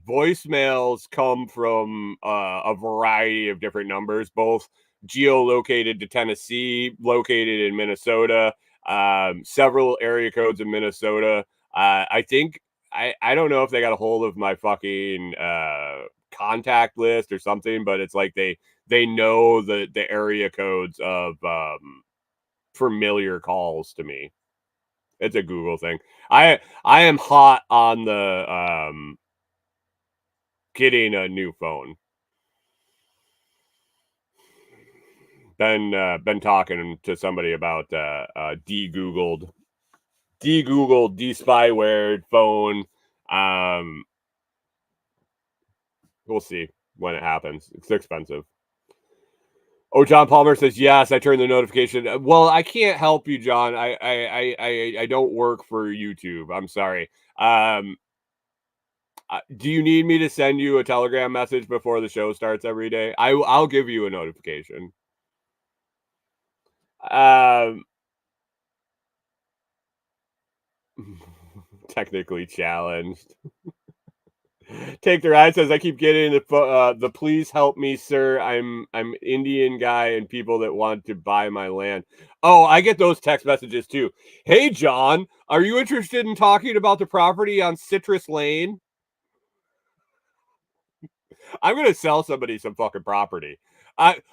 voicemails come from a variety of different numbers, both geolocated to Tennessee, located in Minnesota, several area codes in Minnesota. I think I don't know if they got a hold of my fucking contact list or something, but it's like they know the area codes of familiar calls to me. It's a Google thing. I am hot on the getting a new phone. Been talking to somebody about de-Googled, de-spywared phone. We'll see when it happens. It's expensive. Oh, John Palmer says yes. I turned the notification. Well, I can't help you, John. I don't work for YouTube. I'm sorry. Do you need me to send you a Telegram message before the show starts every day? I'll give you a notification. Technically challenged. Take the ride says I keep getting the please help me sir. I'm Indian guy and people that want to buy my land. Oh, I get those text messages too. Hey John, are you interested in talking about the property on Citrus Lane? I'm gonna sell somebody some fucking property.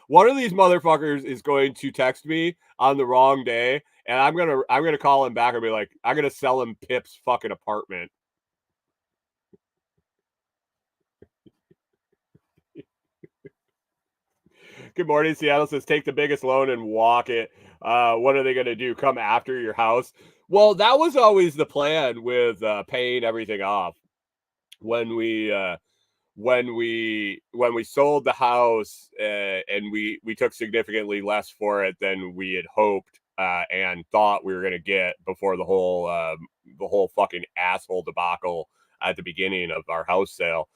One of these motherfuckers is going to text me on the wrong day, and I'm gonna call him back and be like, I'm gonna sell him Pip's fucking apartment. Good morning, Seattle says take the biggest loan and walk it. What are they gonna do? Come after your house? Well, that was always the plan with paying everything off when we sold the house and we took significantly less for it than we had hoped and thought we were going to get before the whole fucking asshole debacle at the beginning of our house sale.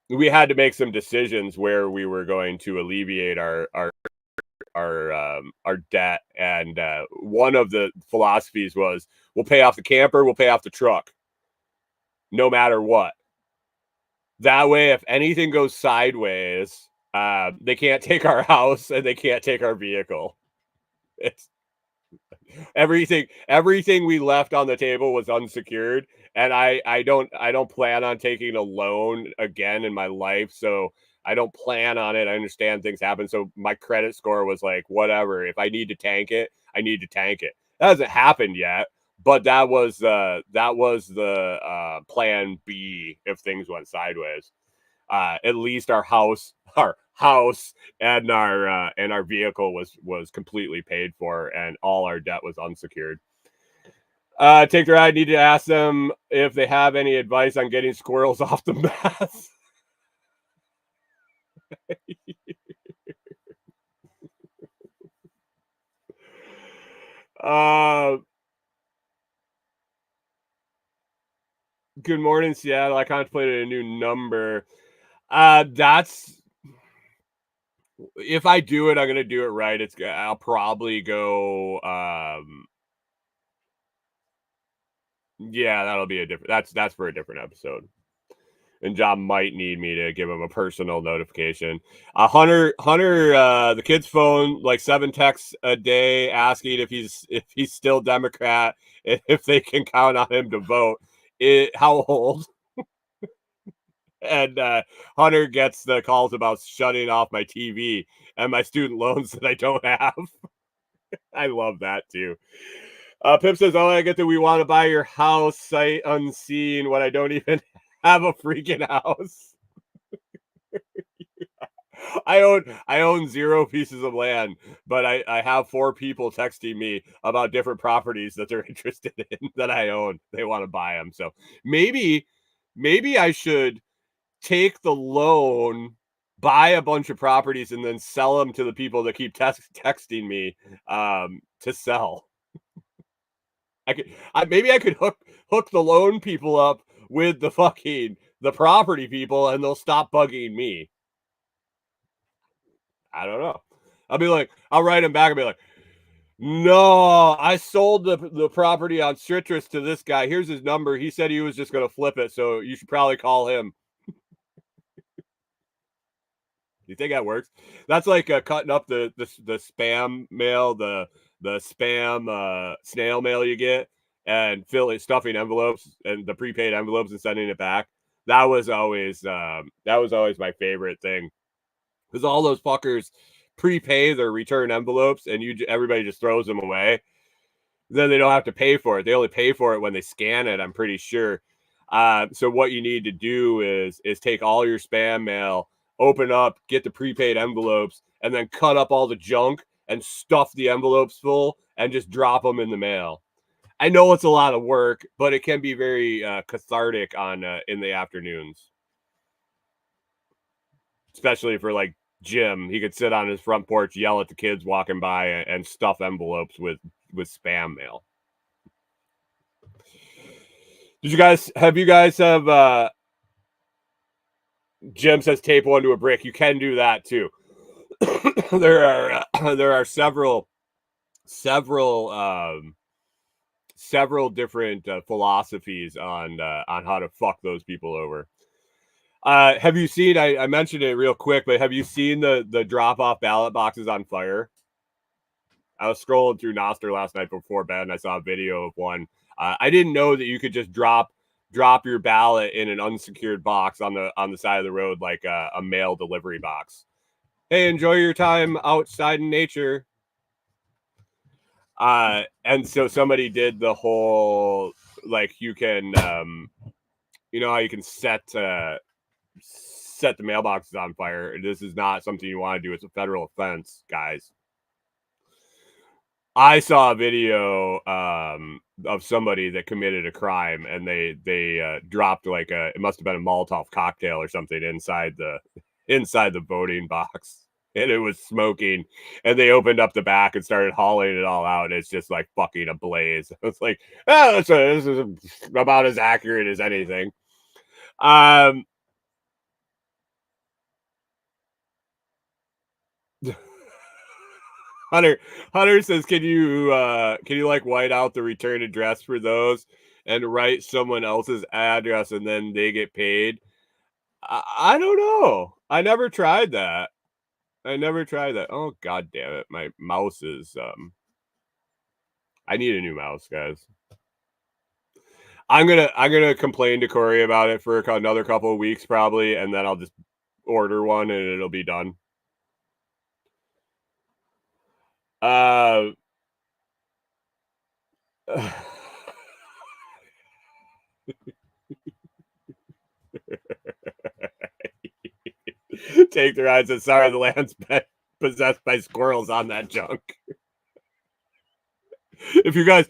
We had to make some decisions where we were going to alleviate our debt, and one of the philosophies was we'll pay off the camper, we'll pay off the truck no matter what. That way, if anything goes sideways, they can't take our house and they can't take our vehicle. It's everything we left on the table was unsecured, and I don't plan on taking a loan again in my life, so I don't plan on it. I understand things happen, so my credit score was like whatever. If I need to tank it, I need to tank it. That hasn't happened yet, but that was the plan B if things went sideways. At least our house and our vehicle was completely paid for, and all our debt was unsecured. Take the ride. Need to ask them if they have any advice on getting squirrels off the meth. Good morning, Seattle. I contemplated a new number. That's if I do it, I'm gonna do it right. I'll probably go. Yeah, that'll be a different. That's for a different episode. And John might need me to give him a personal notification. Hunter, the kid's phone, like 7 texts a day asking if he's still Democrat, if they can count on him to vote. How old? And Hunter gets the calls about shutting off my TV and my student loans that I don't have. I love that too. Pip says, "Oh, I get that we want to buy your house sight unseen when I don't even have a freaking house." I own 0 pieces of land, but I have 4 people texting me about different properties that they're interested in that I own. They want to buy them. So maybe I should take the loan, buy a bunch of properties, and then sell them to the people that keep texting me to sell. Maybe I could hook the loan people up with the property people, and they'll stop bugging me. I don't know. I'll write him back and be like, no, I sold the property on Citrus to this guy. Here's his number. He said he was just going to flip it, so you should probably call him. You think that works? That's like cutting up the spam mail, the spam snail mail you get, and stuffing envelopes and the prepaid envelopes and sending it back. That was always my favorite thing, because all those fuckers prepay their return envelopes, and everybody just throws them away. Then they don't have to pay for it. They only pay for it when they scan it, I'm pretty sure. So what you need to do is take all your spam mail, open up, get the prepaid envelopes, and then cut up all the junk and stuff the envelopes full and just drop them in the mail. I know it's a lot of work, but it can be very cathartic in the afternoons, especially for like Jim. He could sit on his front porch, yell at the kids walking by, and stuff envelopes with spam mail. Have you guys Jim says tape one to a brick? You can do that too. there are several different philosophies on how to fuck those people over. Have you seen? I mentioned it real quick, but have you seen the drop off ballot boxes on fire? I was scrolling through Nostr last night before bed, and I saw a video of one. I didn't know that you could just drop your ballot in an unsecured box on the side of the road, like a mail delivery box. Hey, enjoy your time outside in nature. And so somebody did the whole, like, you can, you know how you can set the mailboxes on fire. This is not something you want to do. It's a federal offense, guys. I saw a video of somebody that committed a crime, and they dropped it must have been a Molotov cocktail or something inside the voting box, and it was smoking, and they opened up the back and started hauling it all out, and it's just like fucking ablaze. It's like, this is about as accurate as anything. Hunter says, can you like white out the return address for those and write someone else's address and then they get paid? I don't know. I never tried that. Oh, god damn it. My mouse is I need a new mouse, guys. I'm gonna complain to Corey about it for another couple of weeks probably, and then I'll just order one and it'll be done. Take their eyes and sorry, the land's been possessed by squirrels on that junk. If you guys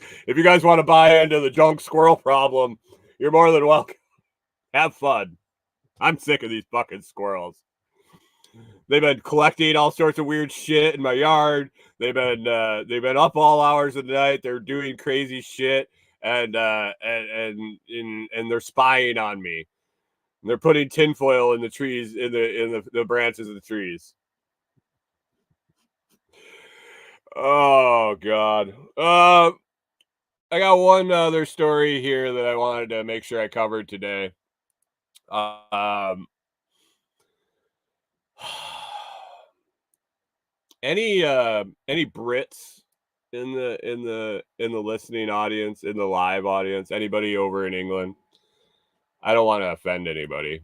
want to buy into the junk squirrel problem, you're more than welcome. Have fun. I'm sick of these fucking squirrels. They've been collecting all sorts of weird shit in my yard. They've been up all hours of the night. They're doing crazy shit, and they're spying on me. They're putting tinfoil in the trees, in the branches of the trees. Oh god. I got one other story here that I wanted to make sure I covered today. Any Brits in the listening audience, in the live audience? Anybody over in England? I don't want to offend anybody.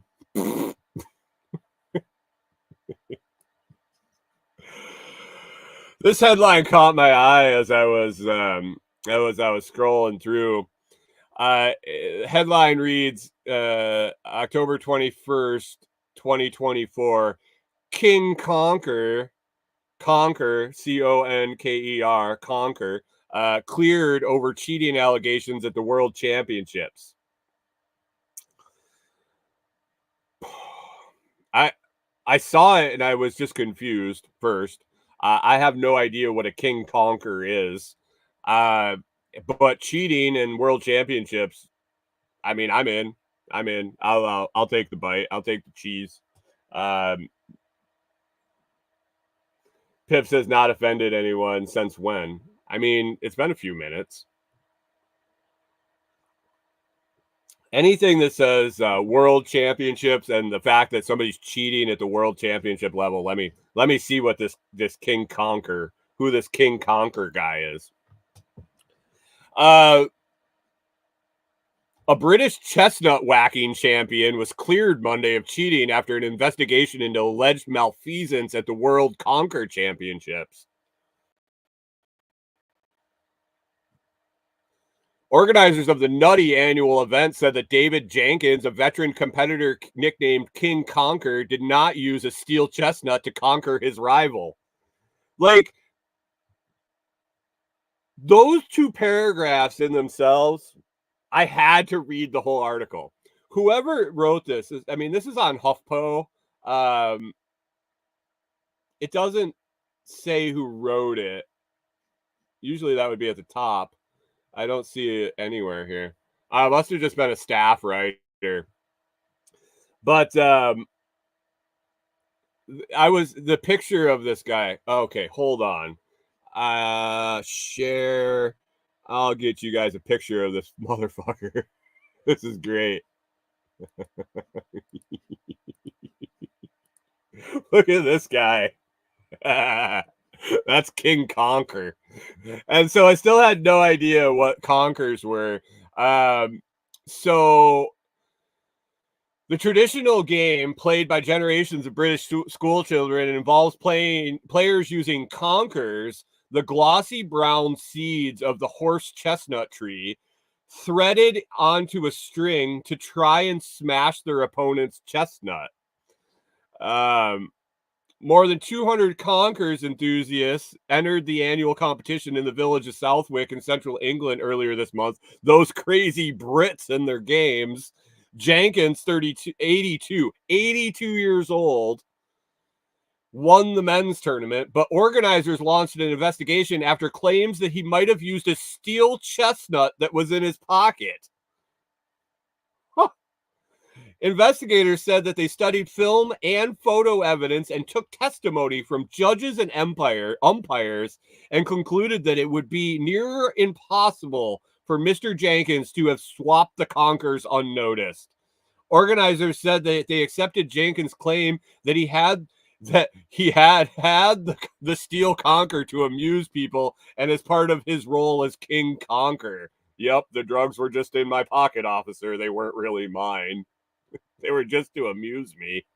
This headline caught my eye as I was scrolling through. Headline reads, October 21st, 2024, King Conker, Conker, Conker, cleared over cheating allegations at the World Championships. I saw it and I was just confused first. I have no idea what a King Conker is. But cheating in world championships, I mean, I'm in. I'm in. I'll take the bite. I'll take the cheese. Um, Pips has not offended anyone since when? I mean, it's been a few minutes. Anything that says world championships and the fact that somebody's cheating at the world championship level, let me see what this King Conker, who this King Conker guy is. A British chestnut whacking champion was cleared Monday of cheating after an investigation into alleged malfeasance at the World Conker Championships. Organizers of the nutty annual event said that David Jenkins, a veteran competitor nicknamed King Conker, did not use a steel chestnut to conquer his rival. Like, those two paragraphs in themselves, I had to read the whole article. Whoever wrote this is, I mean, this is on HuffPo. It doesn't say who wrote it. Usually that would be at the top. I don't see it anywhere here. Must have just been a staff writer. But I was the picture of this guy. Okay, hold on. Share. I'll get you guys a picture of this motherfucker. This is great. Look at this guy. That's King Conker. And so I still had no idea what conkers were. So the traditional game played by generations of British school children involves players using conkers, the glossy brown seeds of the horse chestnut tree, threaded onto a string to try and smash their opponent's chestnut. More than 200 conkers enthusiasts entered the annual competition in the village of Southwick in central England earlier this month. Those crazy Brits and their games. Jenkins, 82 years old, won the men's tournament, but organizers launched an investigation after claims that he might have used a steel chestnut that was in his pocket. Investigators said that they studied film and photo evidence and took testimony from judges and umpires and concluded that it would be near impossible for Mr. Jenkins to have swapped the conkers unnoticed. Organizers said that they accepted Jenkins' claim that he had the steel conker to amuse people and as part of his role as King Conker. Yep, the drugs were just in my pocket, officer. They weren't really mine. They were just to amuse me.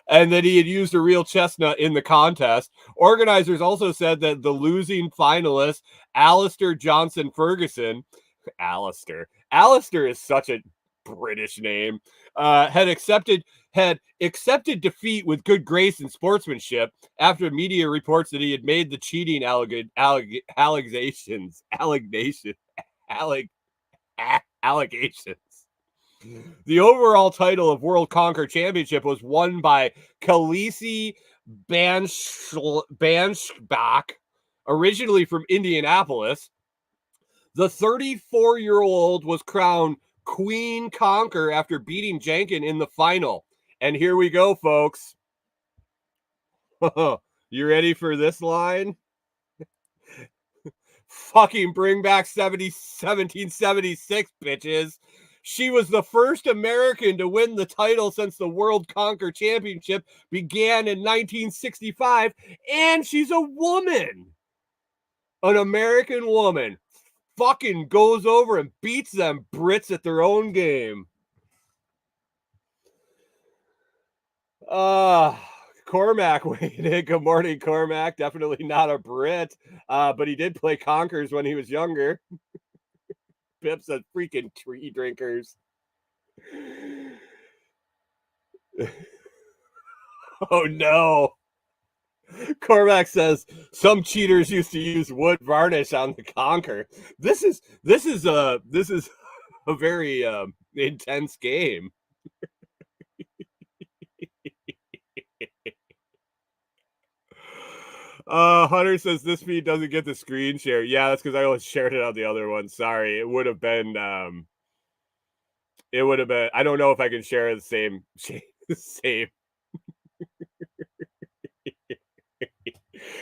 And that he had used a real chestnut in the contest. Organizers also said that the losing finalist, Alistair Johnson Ferguson, Alistair is such a British name, had accepted defeat with good grace and sportsmanship after media reports that he had made the cheating allegations. The overall title of World Conker Championship was won by Khaleesi Banshbach, originally from Indianapolis. The 34-year-old was crowned Queen Conker after beating Jenkins in the final. And here we go, folks. You ready for this line? Fucking bring back 1776, bitches. She was the first American to win the title since the World Conker Championship began in 1965, and she's a woman. An American woman fucking goes over and beats them Brits at their own game. Cormac weighed in. Good morning, Cormac. Definitely not a Brit, but he did play conkers when he was younger. Pip said freaking tree drinkers. Oh no. Cormac says some cheaters used to use wood varnish on the conker. This is a very intense game. Hunter says this feed doesn't get the screen share. Yeah, that's because I always shared it on the other one. Sorry. It would have been I don't know if I can share the same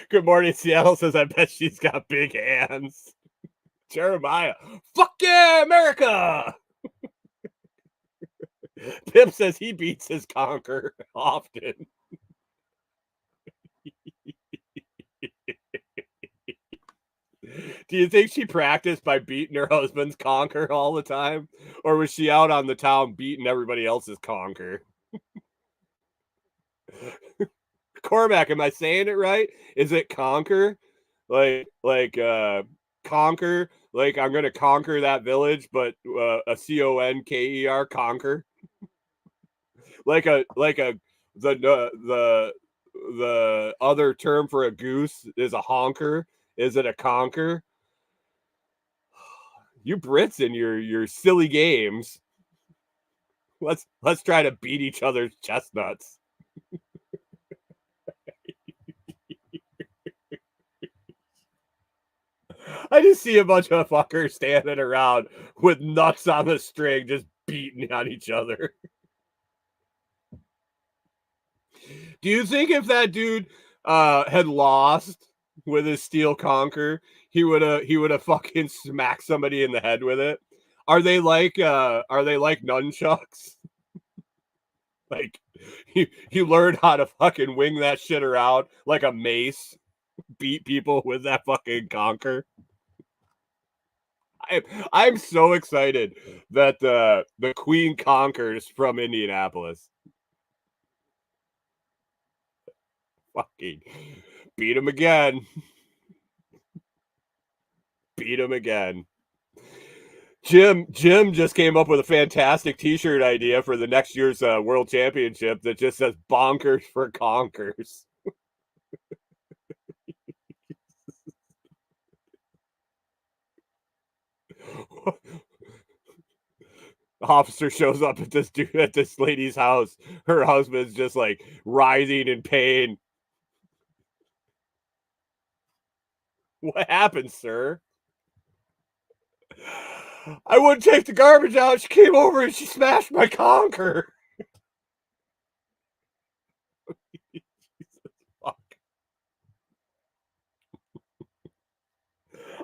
Good morning, Seattle says I bet she's got big hands. Jeremiah, fuck yeah, America. Pip says he beats his conquer often. Do you think she practiced by beating her husband's conquer all the time? Or was she out on the town beating everybody else's conquer? Cormac, am I saying it right? Is it conquer? Like conquer? Like I'm gonna conquer that village, but a conker, conquer? The other term for a goose is a honker. Is it a conker? You Brits and your silly games. Let's try to beat each other's chestnuts. I just see a bunch of fuckers standing around with nuts on the string, just beating on each other. Do you think if that dude had lost with his steel conquer, he would have fucking smacked somebody in the head with it? Are they like nunchucks? Like you learn how to fucking wing that shit around like a mace, beat people with that fucking conquer. I'm so excited that the Queen conquers from Indianapolis. Fucking beat him again. Beat him again. Jim just came up with a fantastic T-shirt idea for the next year's World Championship that just says "Bonkers for Conkers." The officer shows up at this lady's house. Her husband's just like writhing in pain. What happened, sir? I wouldn't take the garbage out. She came over and she smashed my conker. Fuck.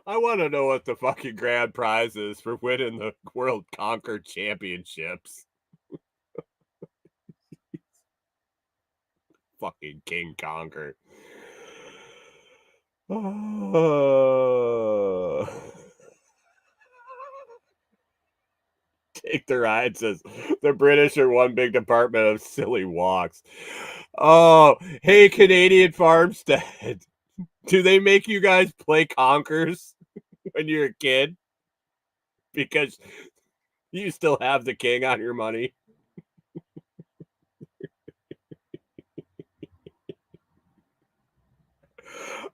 I want to know what the fucking grand prize is for winning the World Conker Championships. Fucking King Conker. Take the ride says the British are one big department of silly walks. Oh, hey, Canadian Farmstead. Do they make you guys play conkers when you're a kid? Because you still have the king on your money.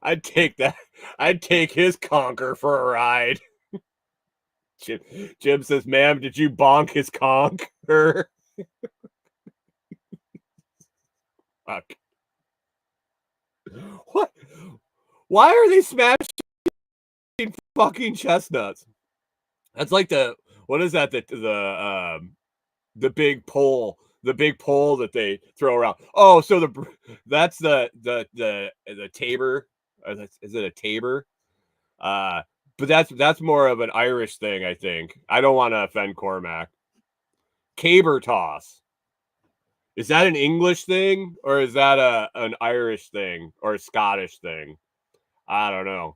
I'd take that. I'd take his conker for a ride. Jim says, ma'am, did you bonk his conker? Fuck. What? Why are they smashing fucking chestnuts? That's like what is that? The big pole that they throw around. Oh, so that's the tabor. Is it a tabor? But that's more of an Irish thing, I think. I don't want to offend Cormac. Caber toss. Is that an English thing or is that an Irish thing or a Scottish thing? I don't know.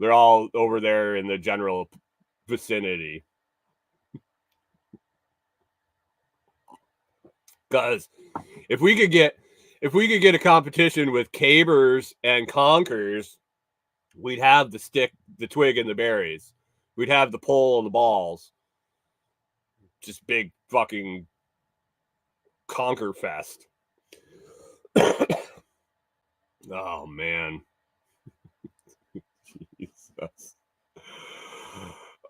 They're all over there in the general vicinity. Because if we could get a competition with cabers and conkers, we'd have the stick, the twig, and the berries. We'd have the pole and the balls. Just big fucking conker fest. Oh man. Jesus.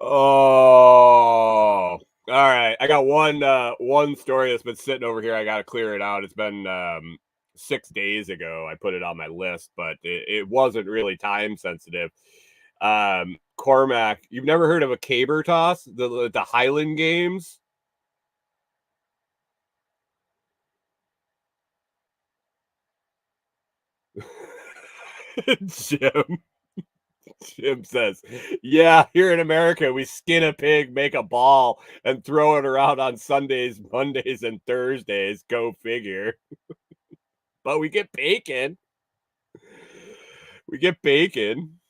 Oh. All right. I got one story that's been sitting over here. I got to clear it out. It's been 6 days ago. I put it on my list, but it wasn't really time sensitive. Cormac, you've never heard of a caber toss? The Highland Games? Jim. Jim says, yeah, here in America, we skin a pig, make a ball, and throw it around on Sundays, Mondays, and Thursdays. Go figure. But we get bacon. We get bacon.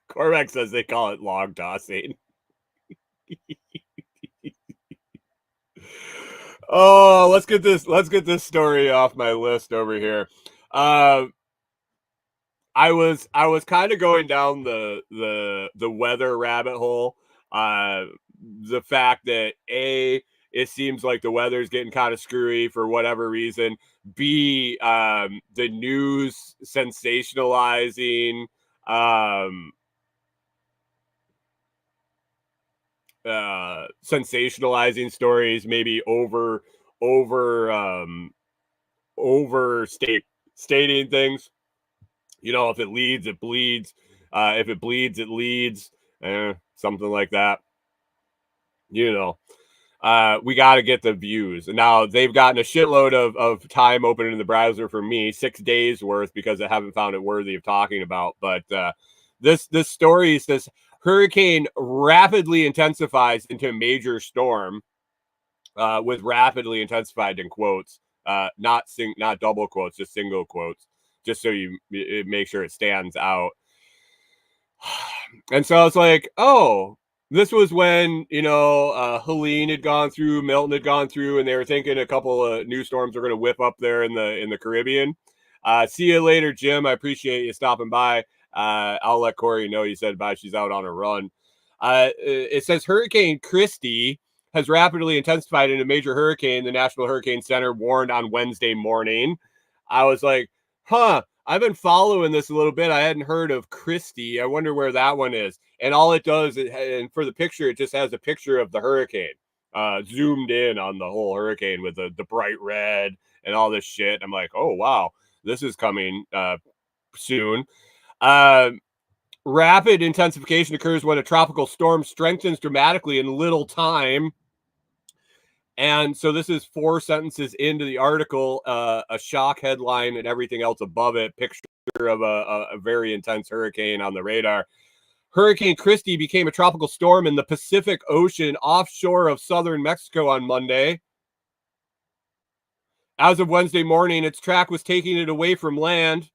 Cormac says they call it log tossing. Oh, let's get this story off my list over here. I was kind of going down the weather rabbit hole. The fact that it seems like the weather's getting kind of screwy for whatever reason. B, the news sensationalizing sensationalizing stories, maybe overstating things. If it leads, it bleeds. If it bleeds, it leads. Something like that. We got to get the views. Now they've gotten a shitload of time open in the browser for me, 6 days worth, because I haven't found it worthy of talking about. But this story says hurricane rapidly intensifies into a major storm, with rapidly intensified in quotes, not double quotes, just single quotes, just so you make sure it stands out. And so I was like, oh, this was when, Helene had gone through, Milton had gone through, and they were thinking a couple of new storms are going to whip up there in the Caribbean. See you later, Jim. I appreciate you stopping by. I'll let Corey know you said bye. She's out on a run. It says Hurricane Christy has rapidly intensified into a major hurricane. The National Hurricane Center warned on Wednesday morning. I was like, huh, I've been following this a little bit. I hadn't heard of Christy. I wonder where that one is. And all it does, and for the picture, it just has a picture of the hurricane, zoomed in on the whole hurricane with the bright red and all this shit. I'm like, oh, wow, this is coming soon. Rapid intensification occurs when a tropical storm strengthens dramatically in little time. And so this is 4 sentences into the article, a shock headline and everything else above it, picture of a very intense hurricane on the radar. Hurricane Christy became a tropical storm in the Pacific Ocean offshore of southern Mexico on Monday. As of Wednesday morning, its track was taking it away from land.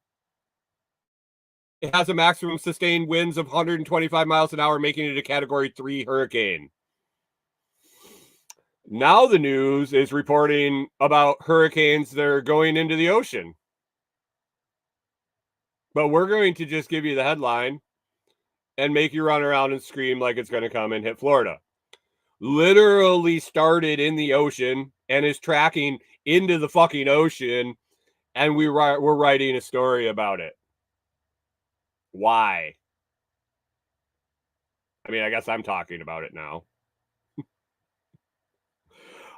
It has a maximum sustained winds of 125 miles an hour, making it a Category 3 hurricane. Now the news is reporting about hurricanes that are going into the ocean. But we're going to just give you the headline and make you run around and scream like it's going to come and hit Florida. Literally started in the ocean and is tracking into the fucking ocean, and we're writing a story about it. Why? I mean, I guess I'm talking about it now.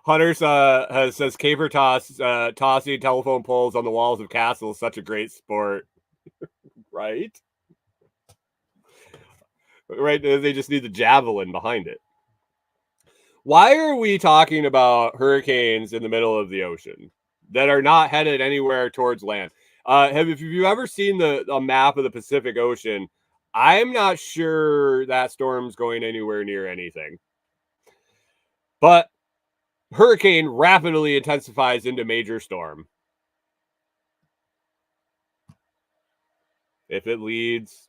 Hunter says caper tossing telephone poles on the walls of castles, such a great sport. Right? Right? They just need the javelin behind it. Why are we talking about hurricanes in the middle of the ocean that are not headed anywhere towards land? If you've ever seen a map of the Pacific Ocean, I'm not sure that storm's going anywhere near anything. But hurricane rapidly intensifies into major storm. If it leads,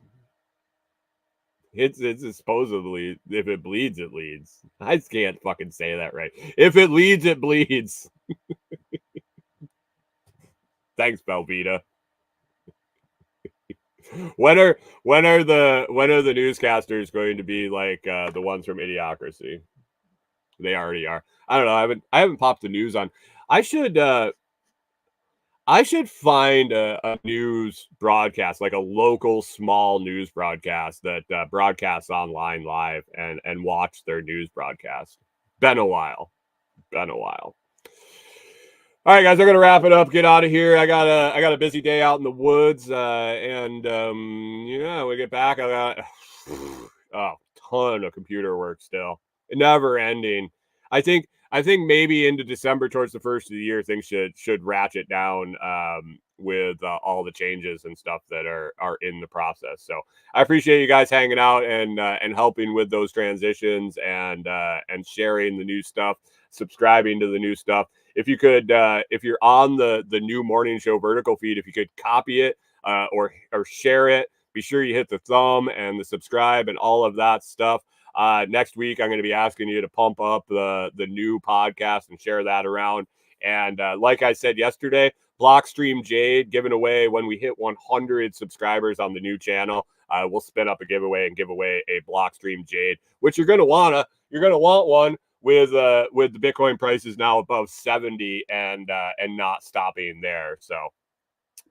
it's supposedly, if it bleeds, it leads. I can't fucking say that right. If it leads, it bleeds. Thanks, Belvita. When are the newscasters going to be like the ones from Idiocracy? They already are. I don't know. I haven't popped the news on. I should find a news broadcast, like a local small news broadcast that broadcasts online live and watch their news broadcast. Been a while. been a while. All right, guys, I'm gonna wrap it up. Get out of here. I got a busy day out in the woods, and when we get back, I got a ton of computer work still, never ending. I think maybe into December, towards the first of the year, things should ratchet down with all the changes and stuff that are in the process. So I appreciate you guys hanging out and helping with those transitions and sharing the new stuff, subscribing to the new stuff. If you could, if you're on the new morning show vertical feed, if you could copy it or share it, be sure you hit the thumb and the subscribe and all of that stuff. Next week, I'm going to be asking you to pump up the new podcast and share that around. And like I said yesterday, Blockstream Jade giving away when we hit 100 subscribers on the new channel. We'll spin up a giveaway and give away a Blockstream Jade, which you're going to want one with the Bitcoin prices now above 70 and not stopping there. So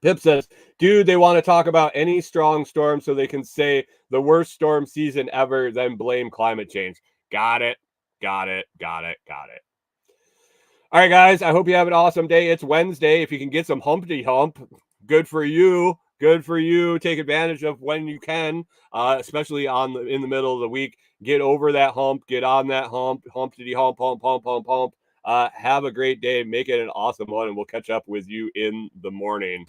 Pip says, dude, they want to talk about any strong storm so they can say the worst storm season ever, then blame climate change. Got it. All right, guys, I hope you have an awesome day. It's Wednesday. If you can get some Humpty Hump, good for you. Take advantage of when you can, especially in the middle of the week. Get over that hump. Get on that hump. Humpty hump. Have a great day. Make it an awesome one, and we'll catch up with you in the morning.